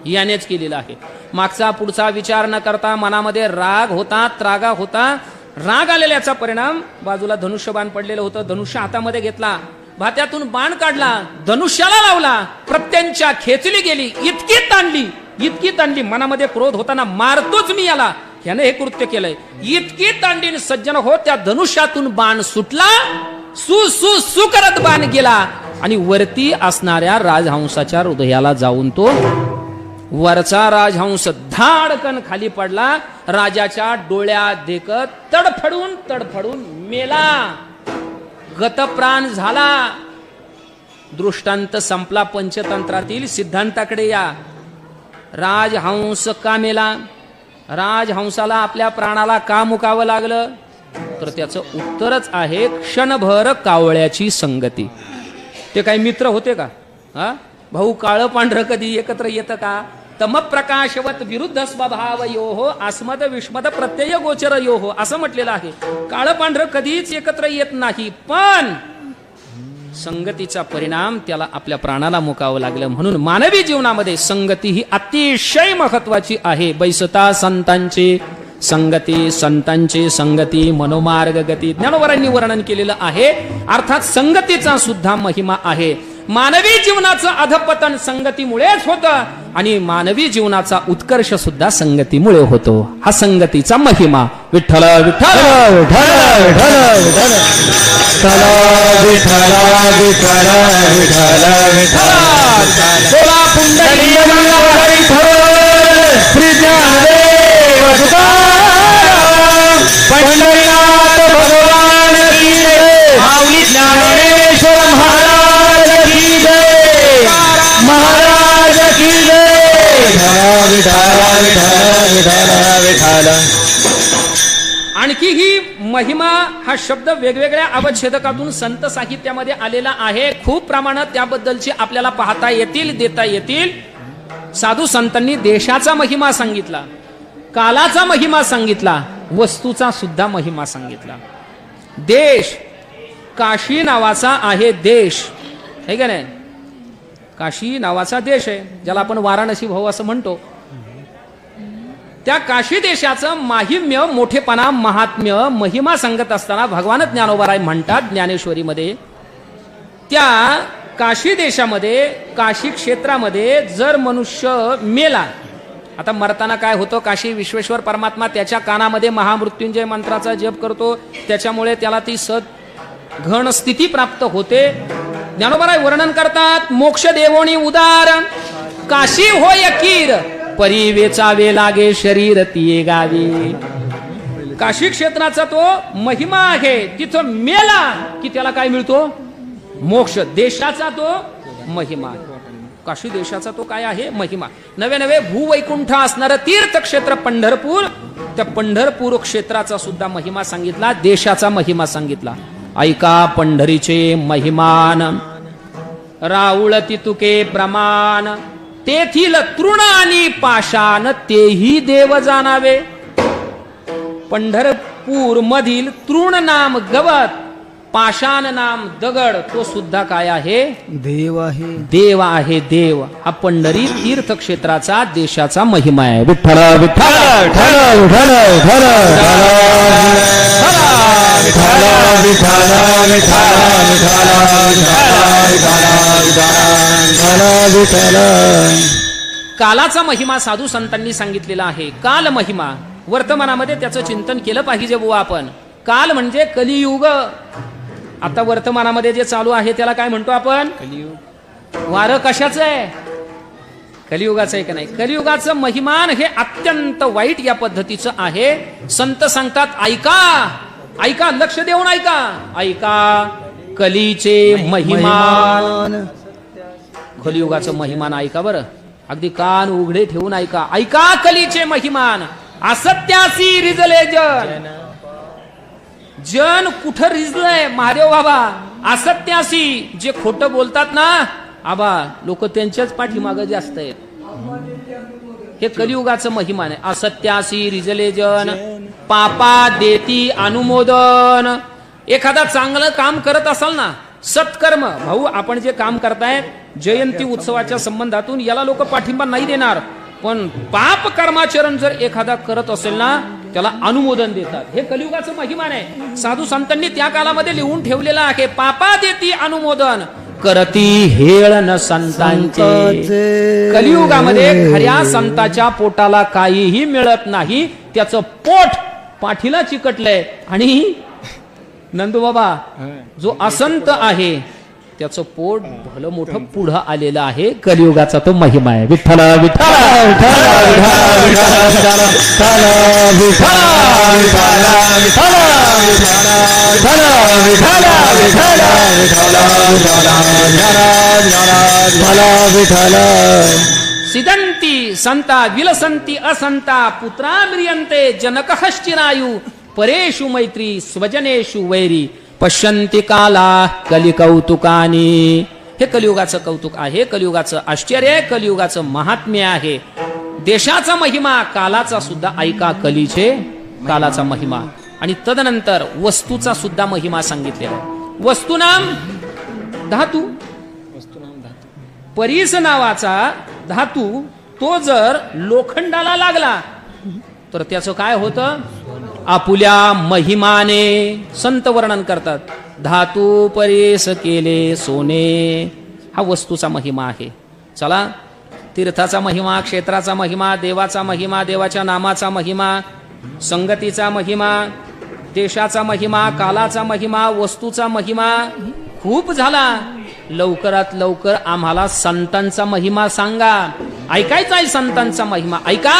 यानेच केलेलं आहे. मागचा पुढचा विचार न करता मनामध्ये राग होता, त्रागा होता. राग आलेल्याचा परिणाम, बाजूला धनुष्यबाण पडलेलं होतं, धनुष्य हातामध्ये घेतला, भात्यातून बाण काढला, धनुष्याला लावला, प्रत्यंच्या खेचली गेली. इतकी ताणली, मनामध्ये क्रोध होताना मारतोच मी याला, याने हे कृत्य केलंय. इतकी तांडीन सज्जन हो, त्या धनुष्यातून बाण सुटला, सु करत बाण गेला आणि वरती असणाऱ्या राजहंसाच्या हृदयाला जाऊन तो वरचा राजहंस धाडकन खाली पडला. राजाच्या डोळ्यात देखत तडफडून मेला, गतप्राण झाला. दृष्टांत संपला. पंचतंत्रातील सिद्धांताकडे या. राजहंस का मेला? राजहंसाला आपल्या प्राणाला का मुकावं लागलं? तर त्याचं उत्तरच आहे क्षणभर कावळ्याची संगती. ते काही मित्र होते का? हा भाऊ, काळं पांढरं कधी एकत्र येतं का? तम प्रकाशवत विरुद्ध स्वभाव योहो अस्मद विस्मद प्रत्यय गोचर योहो असं म्हटलेलं आहे. काळं पांढरं कधीच एकत्र येत नाही. पण संगतीचा परिणाम त्याला आपल्या प्राणाला मुकावं लागलं. म्हणून मानवी जीवनामध्ये संगती ही अतिशय महत्वाची आहे. बैसता संतांची संगती, संतांची संगती, मनोमार्ग गती, ज्ञानोबरांनी वर्णन केलेलं आहे. अर्थात संगतीचा सुद्धा महिमा आहे. मानवी जीवनाचं अधपतन संगतीमुळेच होतं आणि मानवी जीवनाचा उत्कर्ष सुद्धा संगतीमुळे होतो. हा संगतीचा महिमा. विठ्ठल विठ्ठल विठ्ठल विठ्ठल विठ्ठल विठ्ठल विठ्ठल विठ्ठल विठ्ठल बोला पुंडलिक श्री ज्ञानदेव तुकाराम पंढरीनाथ भगवान की जय. माऊली ज्ञानेश्वर महाराज की जय. महाराज की जय. विठ्ठल विठ्ठल विठ्ठल विठ्ठल. आणखी ही महिमा हा शब्द वेगवेगळ्या अवच्छेदकातून संत साहित्यामध्ये आलेला आहे. खूप प्रमाणात त्याबद्दलची आपल्याला पाहता येतील, देता येतील. साधू संतांनी देशाचा महिमा सांगितला, कालाचा महिमा सांगितला, वस्तूचा सुद्धा महिमा सांगितला. देश, काशी नावाचा आहे देश, है का नाही? काशी नावाचा देश आहे, ज्याला आपण वाराणसी भाऊ असं म्हणतो. त्या काशी देशाचं माहिम्य, मोठेपणा, महात्म्य, महिमा सांगत असताना भगवान ज्ञानोबाराय म्हणतात ज्ञानेश्वरीमध्ये, त्या काशी देशामध्ये, काशी क्षेत्रामध्ये जर मनुष्य मेला, आता मरताना काय होतं, काशी विश्वेश्वर परमात्मा त्याच्या कानामध्ये महामृत्युंजय मंत्राचा जप करतो, त्याच्यामुळे त्याला ती घन स्थिती प्राप्त होते. ज्ञानोबाराय वर्णन करतात, मोक्ष देवोनी उदार काशी होय कीर, परी वेचावे लागे शरीर तिये गावी. काशी क्षेत्राचा तो महिमा आहे. तिथं मेला की त्याला काय मिळतो? मोक्ष. देशाचा तो महिमा, काशी देशाचा तो काय आहे? महिमा. नवे नवे भूवैकुंठ असणारं तीर्थक्षेत्र पंढरपूर, त्या पंढरपूर क्षेत्राचा सुद्धा महिमा सांगितला, देशाचा महिमा सांगितला. ऐका पंढरीचे महिमान, राऊळती तुके प्रमाण, तेथील तृण आणि पाषाण तेही देव जाणावे. पंढरपूर मधील तृण नाम गवत, पाषाण नाम दगड, तो सुद्धा काय आहे? देव आहे. देव आहे. देव हा पंढरी तीर्थक्षेत्राचा, देशाचा महिमा आहे. विठ्ठल विठ्ठल विठ्ठल विठ्ठल विठ्ठल विठ्ठल विठ्ठल विठ्ठल. कालाचा महिमा साधू संतांनी सांगितलेला आहे. काल महिमा वर्तमानामध्ये त्याचं चिंतन केलं पाहिजे बुवा आपण. काल म्हणजे कलियुग. आता वर्तमानामध्ये जे चालू आहे त्याला काय म्हणतो आपण? कलियुग. वारं कशाचं आहे? कलियुगाचं आहे का नाही? कलियुगाचं महिमान हे अत्यंत वाईट या पद्धतीचं आहे. संत सांगतात, ऐका ऐका, लक्ष देऊन ऐका, ऐका कलीचे महिमान. कलियुगाचं महिमान ऐका बरं, अगदी कान उघडे ठेवून ऐका. ऐका कलीचे महिमान. असत्यासी रिजले जन. जन कुठं रिजलंय महादेव बाबा? असत्यासी, जे खोटं बोलतात ना आबा, लोक त्यांच्याच पाठीमागं जास्त आहेत. हे कलियुगाचं महिमान आहे. असत्यासी रिजले जन, पापा देती अनुमोदन. एखादा चांगलं काम करत असाल ना, सत्कर्म, भाऊ आपण जे काम करताय जयंती उत्सवाच्या संबंधातून, याला लोक पाठिंबा नाही देणार, पण पाप कर्माचरण जर एखादा करत असेल ना, त्याला अनुमोदन देतात. हे कलियुगाचं महिमान आहे. साधू संतांनी त्या कालामध्ये लिहून ठेवलेलं आहे, पापा देती अनुमोदन, करती हेळन संतांचे. कलियुगामध्ये खऱ्या संताच्या पोटाला काहीही मिळत नाही, त्याचं पोट पाठीला चिकटलंय. आणि नंदूबाबा जो असंत आहे त्याचं पोट भलं मोठं पुढं आलेलं आहे. कलियुगाचा तो महिमा आहे. विठ्ठल विठ्ठल सिदंती संता विलसंती असंता, पुत्रा म्रियन्ते जनकश्चिरायु, परेषु मैत्री स्वजनेषु वैरी, पश्यन्ति काला कली कौतुकानी. हे कलियुगाचं कौतुक आहे, कलियुगाचं आश्चर्य आहे, कलियुगाचं महात्म्य आहे. देशाचा महिमा, कालाचा सुद्धा ऐका कलीचे, कालाचा महिमा. आणि तदनंतर वस्तूचा सुद्धा महिमा सांगितलेला आहे. वस्तूनाम धातू. परीस नावाचा धातू तो जर लोखंडाला लागला तर त्याचं काय होतं? आपुल्या महिमाने संत वर्णन करतात. धातू परीस केले सोने, हा वस्तूचा महिमा आहे. चला, तीर्थाचा महिमा, क्षेत्राचा महिमा, देवाचा महिमा, देवाच्या नामाचा महिमा, संगतीचा महिमा, देशाचा महिमा, कालाचा महिमा, वस्तूचा महिमा खूप झाला. लवकरात लवकर आम्हाला संतांचा महिमा सांगा. ऐकायचा आहे संतांचा महिमा. ऐका,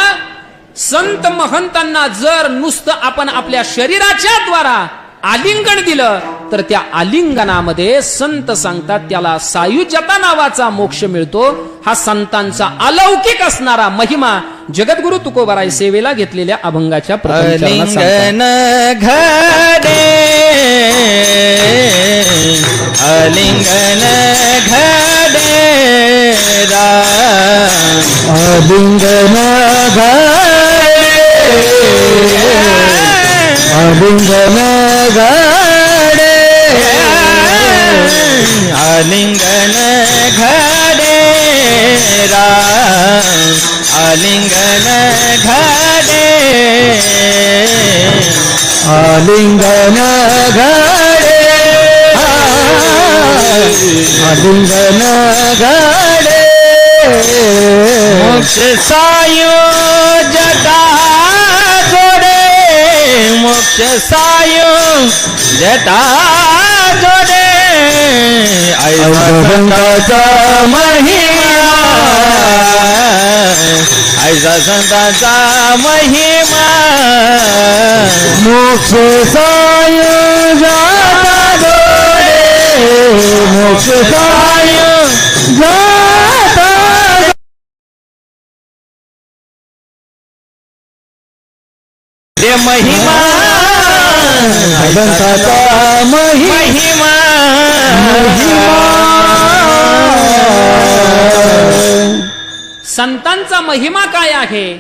संत महंतांना जर नुसतं आपण आपल्या शरीराच्या द्वारा आलिंगन दिलं तर त्या आलिंगनामध्ये संत सांगतात त्याला सायुज्यता नावाचा मोक्ष मिळतो. हा संतांचा अलौकिक असणारा महिमा जगद्गुरु तुकोबाराय सेवेला घेतलेल्या अभंगाच्या प्रथम चरणात सांगतात. घडे आलिंगन घडे आलिंगन घडे आलिंगन घडे आलिंगन घडे आलिंगन घडे आलिंगन घडे आलिंगन घडे मोक्ष सायुज्यता जोडे मोक्ष सायुज्यता जोडे ऐसा संतांचा महिमा ऐसा संतांचा महिमा मोक्ष सायुज्यता जोडे मोक्ष सायुज्यता ते महिमा संतांचा महिमा संतांचा महिमा काय आहे?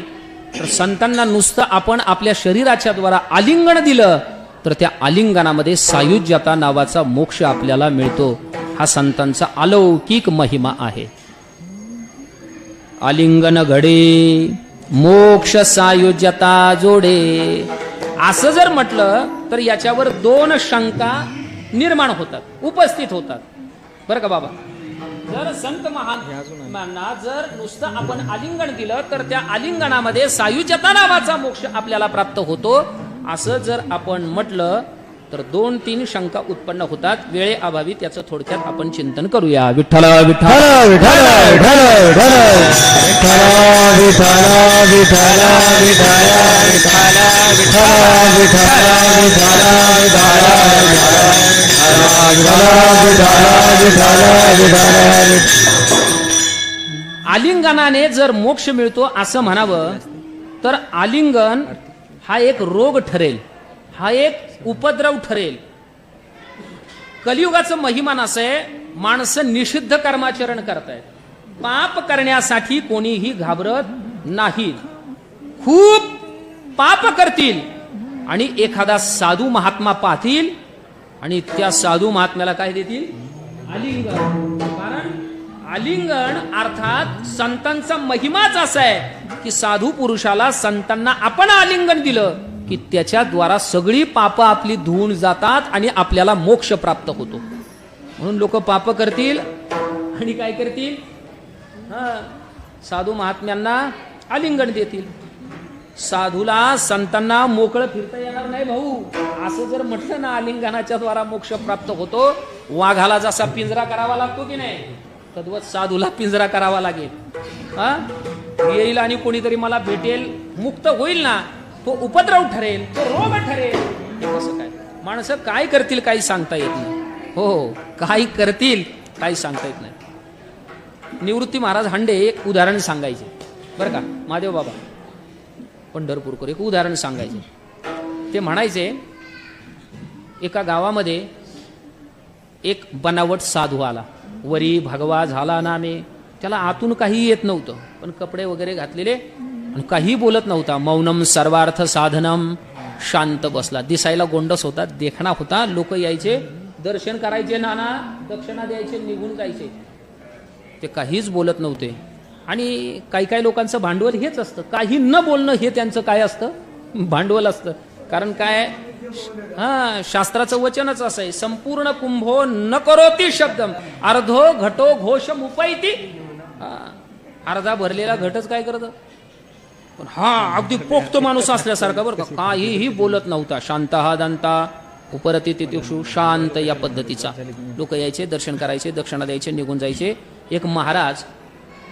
तर संतांना नुसतं आपण आपल्या शरीराच्या द्वारा आलिंगन दिलं तर त्या आलिंगनामध्ये सायुज्यता नावाचा मोक्ष आपल्याला मिळतो. हा संतांचा अलौकिक महिमा आहे. आलिंगन घडे मोक्ष सायुज्यता जोडे असं जर म्हटलं तर याच्यावर दोन शंका निर्माण होतात, उपस्थित होतात. बरं का बाबा, जर संत महात्म्यांना जर नुसतं आपण आलिंगन दिलं तर त्या आलिंगनामध्ये सायुज्यता नावाचा मोक्ष आपल्याला प्राप्त होतो असं जर आपण म्हटलं तर 2-3 शंका उत्पन्न होतात. वेळेअभावी त्याचं थोडक्यात आपण चिंतन करूया. विठ्ठल विठ्ठल विठ्ठल विठ्ठल विठ्ठल विठ्ठल आलिंगनाने जर मोक्ष मिळतो असं म्हणावं तर आलिंगन हा एक रोग ठरेल, हा एक उपद्रव ठरेल. कलियुगाचं महिमान असं आहे, माणसं निषिद्ध कर्माचरण करतायत. पाप करण्यासाठी कोणीही घाबरत नाही. खूप पाप करतील आणि एखादा साधू महात्मा पाहतील आणि त्या साधू महात्म्याला काय देतील? आलिंगन. कारण आलिंगन अर्थात संतांचा महिमाच असा आहे की साधू पुरुषाला संतांना आपण आलिंगन दिलं की त्याच्याद्वारा सगळी पाप आपली धुवून जातात आणि आपल्याला मोक्ष प्राप्त होतो. म्हणून लोक पाप करतील आणि काय करतील? साधू महात्म्यांना आलिंगन देतील. साधूला संतांना मोकळं फिरता येणार नाही भाऊ. असं जर म्हटलं ना आलिंगनाच्या द्वारा मोक्ष प्राप्त होतो, वाघाला जसा पिंजरा करावा लागतो की नाही तद्वत साधूला पिंजरा करावा लागेल. येईल आणि कोणीतरी मला भेटेल, मुक्त होईल ना, तो उपद्रव ठरेल, तो रोग ठरेल. कसं काय? माणसं काय करतील काही सांगता येत नाही. हो, काय करतील काही सांगता येत नाही. निवृत्ती महाराज हांडे एक उदाहरण सांगायचे बरं का. महादेव बाबा पंढरपूरकर एक उदाहरण सांगायचे. ते म्हणायचे एका गावामध्ये एक बनावट साधू आला. वरी भगवा झाला नामे. त्याला आतून काही येत नव्हतं, पण कपडे वगैरे घातलेले आणि काही बोलत नव्हता. मौनम सर्वार्थ साधनम. शांत बसला. दिसायला गोंडस होता, देखणा होता. लोक यायचे, दर्शन करायचे नाना, दक्षिणा द्यायचे, निघून जायचे. ते काहीच बोलत नव्हते. आणि काही काही लोकांचं भांडवल हेच असतं, काही न बोलणं हे त्यांचं काय असतं, भांडवल असतं. कारण काय, शास्त्राचं वचनच असं आहे, संपूर्ण कुंभो न करोती शब्दम अर्धो घटो घोषम उपैती. अर्धा भरलेला घटच काय करत, पण अगदी पोक्त माणूस असल्यासारखा बरं का, काहीही बोलत नव्हता. शांत हा दांता उपरती तितिक्षु, शांत या पद्धतीचा. लोक यायचे, दर्शन करायचे, दक्षिणा द्यायचे, निघून जायचे. एक महाराज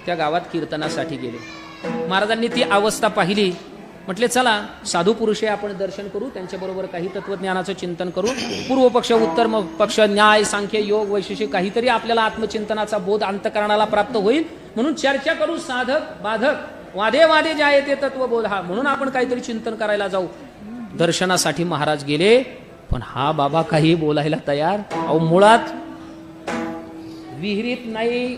त्या गावात कीर्तनासाठी गेले. महाराजांनी ती अवस्था पाहिली. म्हटले चला साधू पुरुषे आपण दर्शन करू, त्यांच्याबरोबर काही तत्वज्ञानाचं चिंतन करू. पूर्व पक्ष, उत्तर पक्ष, न्याय, सांख्य, योग, वैशिष्ट्य काहीतरी आपल्याला आत्मचिंतनाचा बोध अंतकरणाला प्राप्त होईल म्हणून चर्चा करू. साधक बाधक वादे वादे जे आहे ते तत्वबोध हा, म्हणून आपण काहीतरी चिंतन करायला जाऊ. दर्शनासाठी महाराज गेले, पण हा बाबा काही बोलायला तयार. अहो मुळात विहिरीत नाही,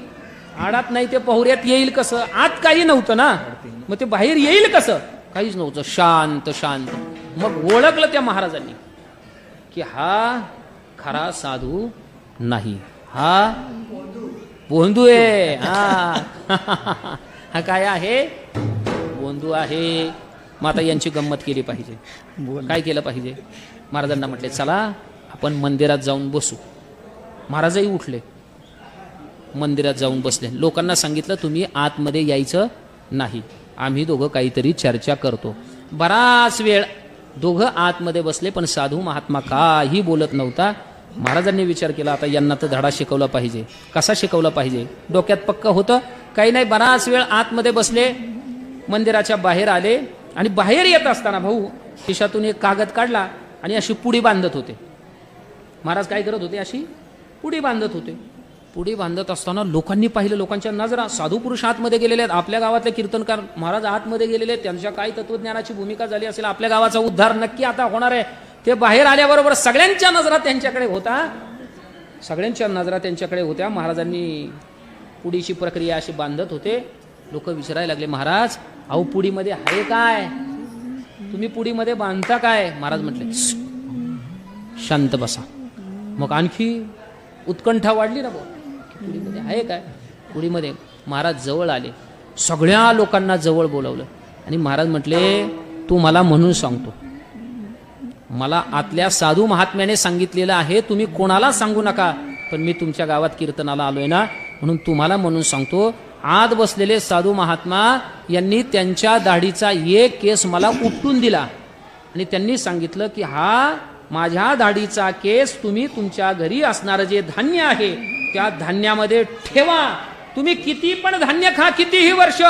आडात नाही, ते पहुऱ्यात येईल कसं, आत काही नव्हतं ना, मग ते बाहेर येईल कसं, काहीच नव्हतं. शांत शांत. मग ओळखलं त्या महाराजांनी की हा खरा साधू नाही, हा बोंधू आहे. हा काय आहे, बोंधू आहे. मग आता यांची गंमत केली पाहिजे. काय केलं पाहिजे, महाराजांना म्हटले चला आपण मंदिरात जाऊन बसू. महाराजही उठले, मंदिरात जाऊन बसले. लोकांना सांगितलं तुम्ही आतमध्ये यायचं नाही, आम्ही दोघं काहीतरी चर्चा करतो. बराच वेळ दोघं आतमध्ये बसले, पण साधू महात्मा काही बोलत नव्हता. महाराजांनी विचार केला आता यांना तर धडा शिकवला पाहिजे. कसा शिकवला पाहिजे, डोक्यात पक्क होतं. काही नाही, बराच वेळ आतमध्ये बसले. मंदिराच्या बाहेर आले आणि बाहेर येत असताना भाऊ खिशातून एक कागद काढला आणि अशी पुडी बांधत होते. महाराज काय करत होते, अशी पुडी बांधत होते. पुढे बांधत असताना लोकांनी पाहिलं, लोकांच्या नजरा, साधू पुरुष आतमध्ये गेलेले आहेत, आपल्या गावातले कीर्तनकार महाराज आतमध्ये गेलेले आहेत, त्यांच्या काय तत्वज्ञानाची भूमिका झाली असेल, आपल्या गावाचा उद्धार नक्की आता होणार आहे. ते बाहेर आल्याबरोबर सगळ्यांच्या नजरा त्यांच्याकडे होता, सगळ्यांच्या नजरा त्यांच्याकडे होत्या. महाराजांनी पुडीची प्रक्रिया अशी बांधत होते. लोक विचारायला लागले, महाराज अहो पुडीमध्ये आहे काय, तुम्ही पुडीमध्ये बांधता काय. महाराज म्हटले शांत बसा. मग आणखी उत्कंठा वाढली ना, पुडीमध्ये आहे काय. पुडीमध्ये महाराज जवळ आले, सगळ्या लोकांना जवळ बोलवलं आणि महाराज म्हटले तू मला म्हणून सांगतो, मला आतल्या साधू महात्म्याने सांगितलेलं आहे, तुम्ही कोणाला सांगू नका, पण मी तुमच्या गावात कीर्तनाला आलोय ना म्हणून तुम्हाला म्हणून सांगतो. आत बसलेले साधू महात्मा यांनी त्यांच्या दाढीचा एक केस मला उपटून दिला आणि त्यांनी सांगितलं की हा माझ्या दाढीचा केस तुम्ही तुमच्या घरी असणारं जे धान्य आहे त्या धान्यामध्ये ठेवा. तुम्ही किती पण धान्य खा, कितीही वर्ष,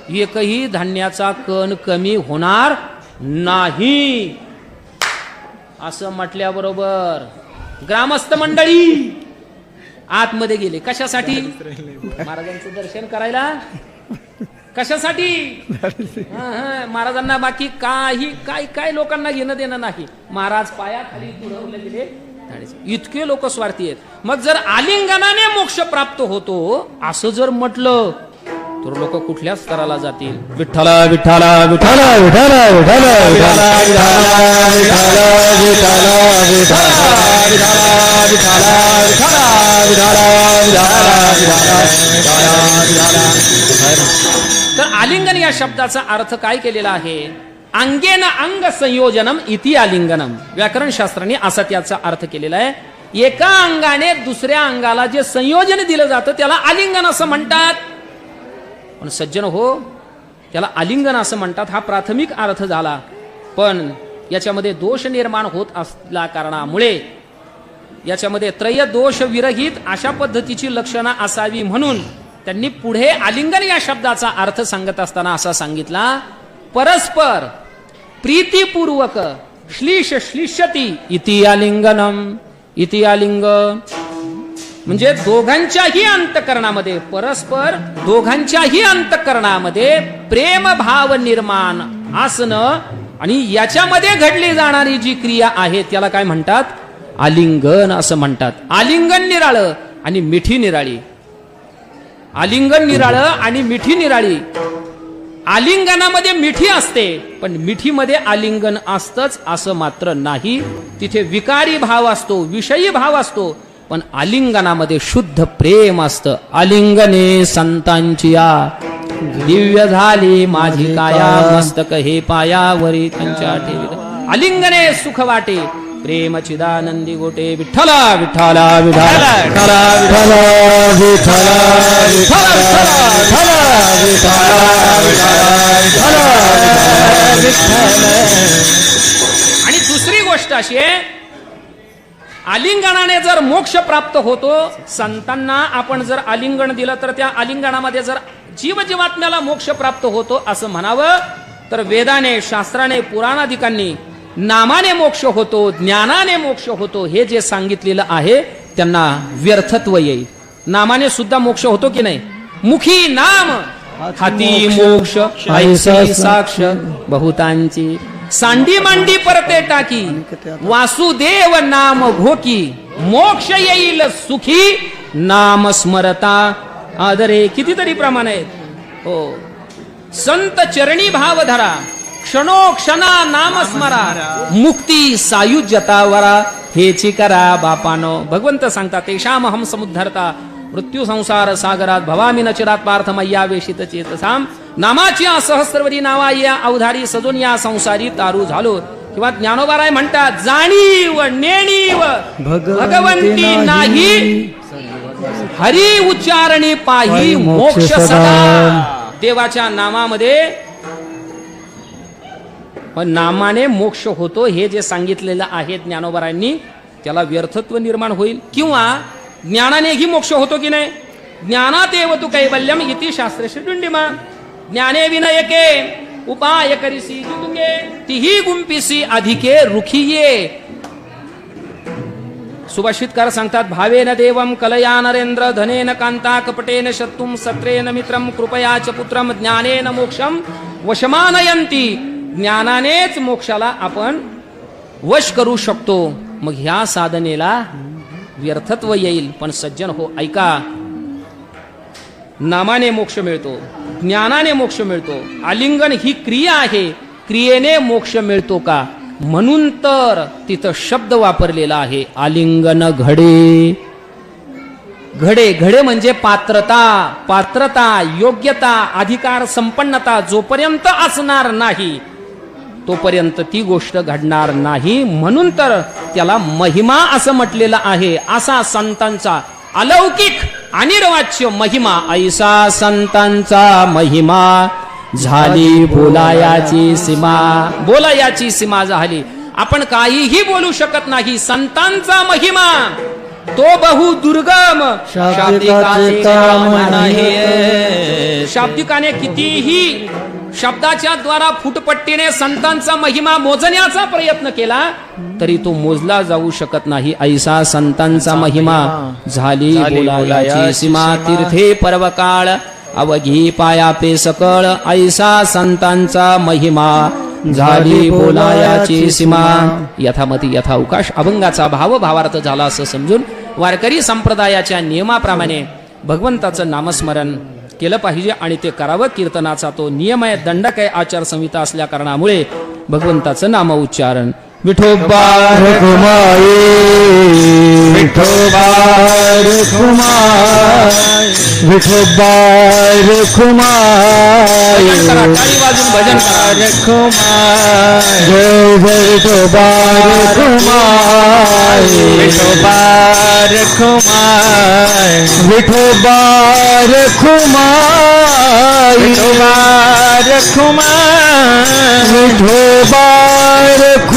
एकही धान्याचा कण कमी होणार नाही. असं म्हटल्याबरोबर ग्रामस्थ मंडळी आतमध्ये गेले. कशासाठी, महाराजांचं दर्शन करायला. कशासाठी, महाराजांना बाकी काही काय लोकांना घेणं देणं नाही. महाराज पायाखाली तुडवले गेले, इतके लोक स्वार्थी आहेत. मग जर आलिंगनाने मोक्ष प्राप्त होतो असं जर म्हटलं तर लोक कुठल्या स्तराला जातील. विठ्ठला विठ्ठला विठ्ठला विठ्ठला विठ्ठला विठ्ठला तर आलिंगन या शब्दाचा अर्थ काय केलेला आहे, अंगेन अंग संयोजनम इति आलिंगनम. व्याकरण शास्त्राने असा त्याचा अर्थ केलेला आहे. एका अंगाने दुसऱ्या अंगाला जे संयोजन दिलं जातं त्याला आलिंगन असं म्हणतात. पण सज्जन हो, त्याला आलिंगन असं म्हणतात हा प्राथमिक अर्थ झाला, पण याच्यामध्ये दोष निर्माण होत असल्या कारणामुळे याच्यामध्ये त्रय दोष विरहित अशा पद्धतीची लक्षणं असावी म्हणून त्यांनी पुढे आलिंगन या शब्दाचा अर्थ सांगत असताना असा सांगितला, परस्पर प्रीतीपूर्वक श्लीष श्लिष्यती इति आलिंगनम. इति आलिंग म्हणजे दोघांच्याही अंतकरणामध्ये, परस्पर दोघांच्याही अंतकरणामध्ये प्रेम भाव निर्माण असणं आणि याच्यामध्ये घडली जाणारी जी क्रिया आहे त्याला काय म्हणतात, आलिंगन असं म्हणतात. आलिंगन निराळं आणि मिठी निराळी. आलिंगन निराळं आणि मिठी निराळी आलिंगनामध्ये मिठी असते, पण मिठीमध्ये आलिंगन असतंच असं मात्र नाही. तिथे विकारी भाव असतो, विषयी भाव असतो, पण आलिंगनामध्ये शुद्ध प्रेम असतं. आलिंगने संतांची या दिव्य झाली माझी काया, मस्तक हे पायावरी त्यांच्या ठेवी. आलिंगने सुख वाटे प्रेम चिदानंदी गोटे. विठ्ठला विठ्ठला विठ्ठला विठ्ठला विठ्ठला आणि दुसरी गोष्ट अशी आहे, आलिंगनाने जर मोक्ष प्राप्त होतो. संतांना आपण जर आलिंगन दिलं तर त्या आलिंगनामध्ये जर जीवजीवात्म्याला मोक्ष प्राप्त होतो असं म्हणावं तर वेदाने, शास्त्राने, पुराणाधिकांनी नामाने मोक्ष होतो, ज्ञानाने मोक्ष होतो हे जे सांगितलेलं आहे त्यांना व्यर्थत्व येईल. नामाने सुद्धा मोक्ष होतो की नाही? मुखी नाम हाती मोक्ष ऐसी साक्ष बहुतांची. सांडी मांडी परते टाकी वासुदेव नाम घोकी. मोक्ष येईल सुखी नाम स्मरता आदरे. कितीतरी प्रमाण आहेत. हो, संत चरणी भाव धरा, क्षणोक्षणा नाम स्मरा, मुक्ती सायुज्यतावरा हेची करा बापानो. भगवंत सांगतात, तेषाम हम समुद्धरता मृत्यू संसार सागरात भवामी न चिरात पार्थ मय्या वेशित चेतसाम. नामाची सहस्रवरी नावा या अवधारी सजून या संसारी तारू झालो. किंवा ज्ञानोबाराय म्हणतात, जाणीव नेणीव भगवंती नाही, हरी उच्चारणी पाही मोक्ष सदा. देवाच्या नामामध्ये पण नामाने मोक्ष होतो हे जे सांगितलेलं आहे ज्ञानोबारायांनी, त्याला व्यर्थत्व निर्माण होईल. किंवा ज्ञानानेही मोक्ष होतो की नाही? ज्ञानातेव तु कैवल्यम इति शास्त्रश्री डुंडिमा. ज्ञाने विनयके उपाय करिसी जितुके, तिही गुंपिसी अधिके रुखिये. सुभाषितकार सांगतात, भावेन देवम कलया नरेंद्र, धनेन कांता कपटेन शत्रुम, सत्रेन मित्रम, कृपया च पुत्रम, ज्ञानेन मोक्षम वशमानयंती. ज्ञानानेच मोक्षाला आपण वश करू शकतो. मग ह्या साधनेला व्यर्थत्व येईल. पण सज्जन हो, ऐका, नामाने मोक्ष मिळतो, ज्ञानाने मोक्ष मिळतो. आलिंगन ही क्रिया आहे, क्रियेने मोक्ष मिळतो का? म्हणून तर तिथं शब्द वापरलेला आहे, आलिंगन घडे. घडे घडे म्हणजे पात्रता, पात्रता, योग्यता, अधिकार, संपन्नता जोपर्यंत असणार नाही तोपर्यंत ती गोष्ट घडणार नाही. म्हणून तर त्याला महिमा असं म्हटलेलं आहे. असा संतांचा अलौकिक अनिर्वाच्य महिमा, ऐसा संतांचा महिमा झाली बोलायाची सीमा. बोलायाची सीमा झाली. आपण काहीही बोलू शकत नाही. संतांचा महिमा तो बहु दुर्गम, शाब्दिकाचे काम नाही. शाब्दिकाने कितीही शब्दाच्या द्वारा फुटपट्टीने संतांचा महिमा मोजण्याचा प्रयत्न केला तरी तो मोजला जाऊ शकत नाही. ऐसा संतांचा महिमा झाली बोलायाची सीमा. तीर्थे पर्वकाळ अवघी पायापे सकळ, ऐसा संतांचा महिमा झाली बोलायाची सीमा. यथामती यथावकाश अभंगाचा भाव भावार्थ झाला असं समजून वारकरी संप्रदायाच्या नियमाप्रमाणे भगवंताचं नामस्मरण केलं पाहिजे आणि ते करावं. कीर्तनाचा तो नियम आहे, दंडक आहे, आचारसंहिता असल्या कारणामुळे भगवंताचं नाम उच्चारण विठोबा रखुमाई, विठोबा रखुमाई, विठोबा रखुमाई, टाळी वाजून भजन करा. रखुमाई, जय जय विठोबा रखुमाई, विठोबा रखुमाई, विठोबा रखुमाई, विठोबा रखुमाई, विठोबा रखुमाई,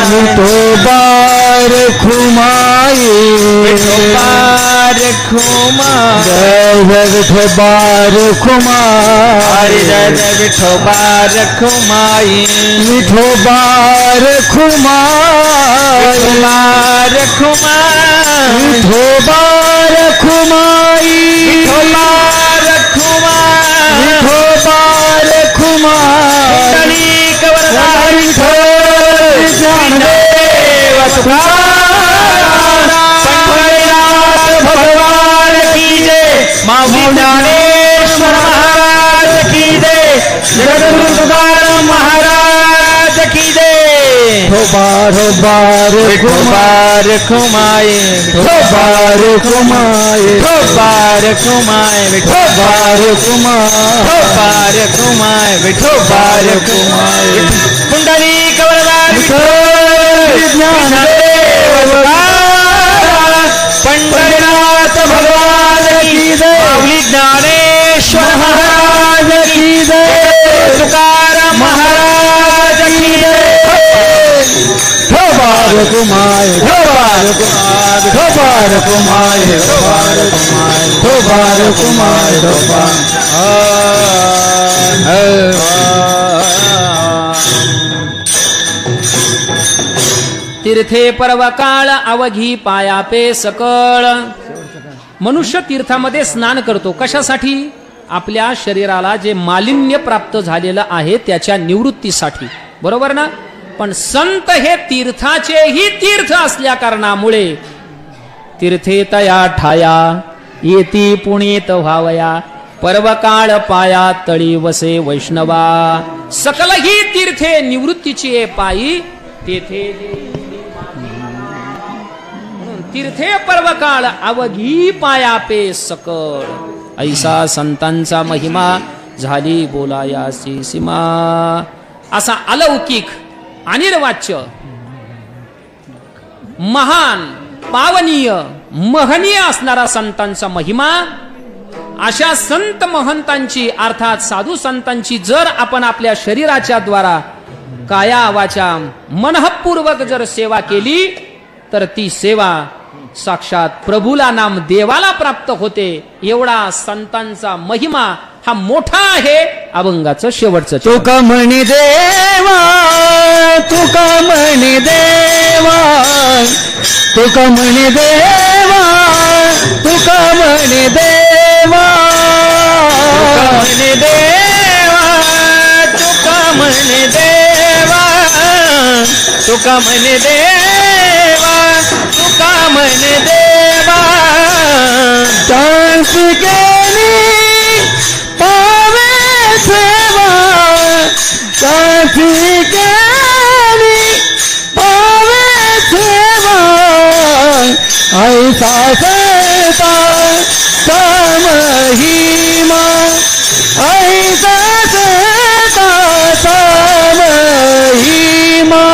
विठोबा रखुमाई, विठोबा रखुमाई, जय जय विठोबा रखुमाई, जय जय विठोबा रखुमाई, विठोबा रखुमाई, विठोबा रखुमाई, विठोबा रखुमाई, विठोबा रखुमाई, भगवान की जय। विठोबा रखुमाये विठोबा रखुमाये विठोबा रखुमाये विठोबा रखुमाये विठोबा रखुमाये कुंडली कवरदार ज्ञानदेव पंढरीनाथ भगवान की जय माऊली ज्ञानेश्वर महाराज की जय तुकाराम महाराज की जय विठोबा रखुमाये विठोबा रखुमाये विठोबा तीर्थे पर्वकाळ अवघी पायापे सकळ. मनुष्य तीर्थामध्ये स्नान करतो कशासाठी? आपल्या शरीराला जे मालिन्य प्राप्त झालेलं आहे त्याच्या निवृत्तीसाठी, बरोबर ना? पण संत हे तीर्थाचेही तीर्थ असल्या कारणामुळे तीर्थे तया ठाया येती पुणीत व्हावया पर्वकाळ पाया तळी वसे वैष्णवा. सकल ही तीर्थे निवृत्तीची पायी तेथे तीर्थे पर्वकाळ अवघी पायापे सकळ. ऐसा संतांचा महिमा झाली बोलायासी सीमा. असा अलौकिक अनिर्वाच्य महान पावनीय महनीय असणारा संतांचा महिमा. अशा संत महंतांची अर्थात साधू संतांची जर आपण आपल्या शरीराच्या द्वारा काया वाचा मनःपूर्वक जर सेवा केली तर ती सेवा साक्षात प्रभूला नाम देवाला प्राप्त होते. एवढा संतांचा महिमा हा मोठा आहे. अभंगाचं शेवटचं तुका म्हणी देवा तुका म्हणी देवा तुका म्हणी देवा तुका म्हणी देवा म्हणे देवा तुका म्हणे देवा तुका म्हणे देवा तुका म्हणे देवा. चांस केली पावे सेवा चांस केली पावे सेवा ऐसा सता महिमा ऐसा सता महिमा.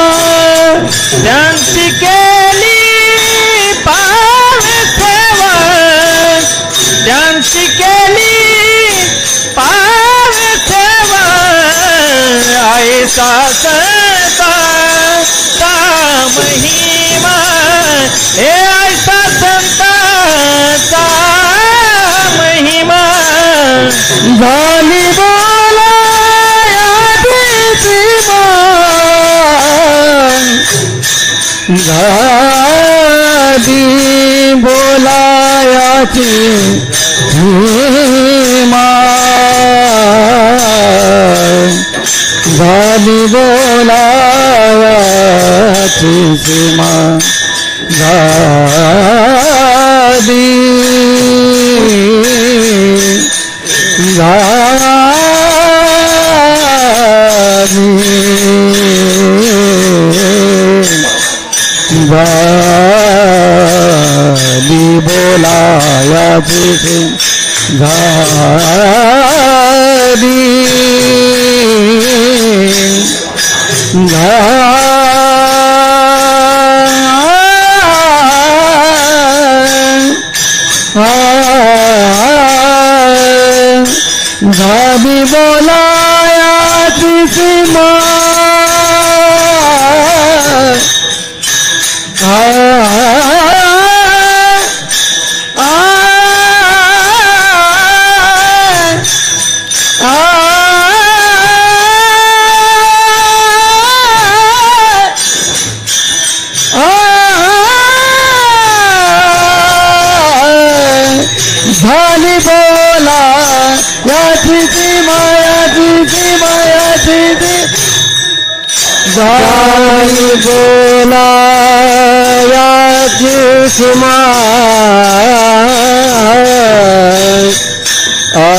त्यांची केली पावे सेवा त्यांची केली पावे सेवा ऐसा सता महिमा. हे ऐसा संतांचा महिमा. झाली बोलायाची झाली बोलायाची सीमा झाली बोलायाची सीमा झाली झाली बोलायाची झाली झाली बोलायाची सीमा झाली बोला याची सीमा झाली बोला याची सीमा आ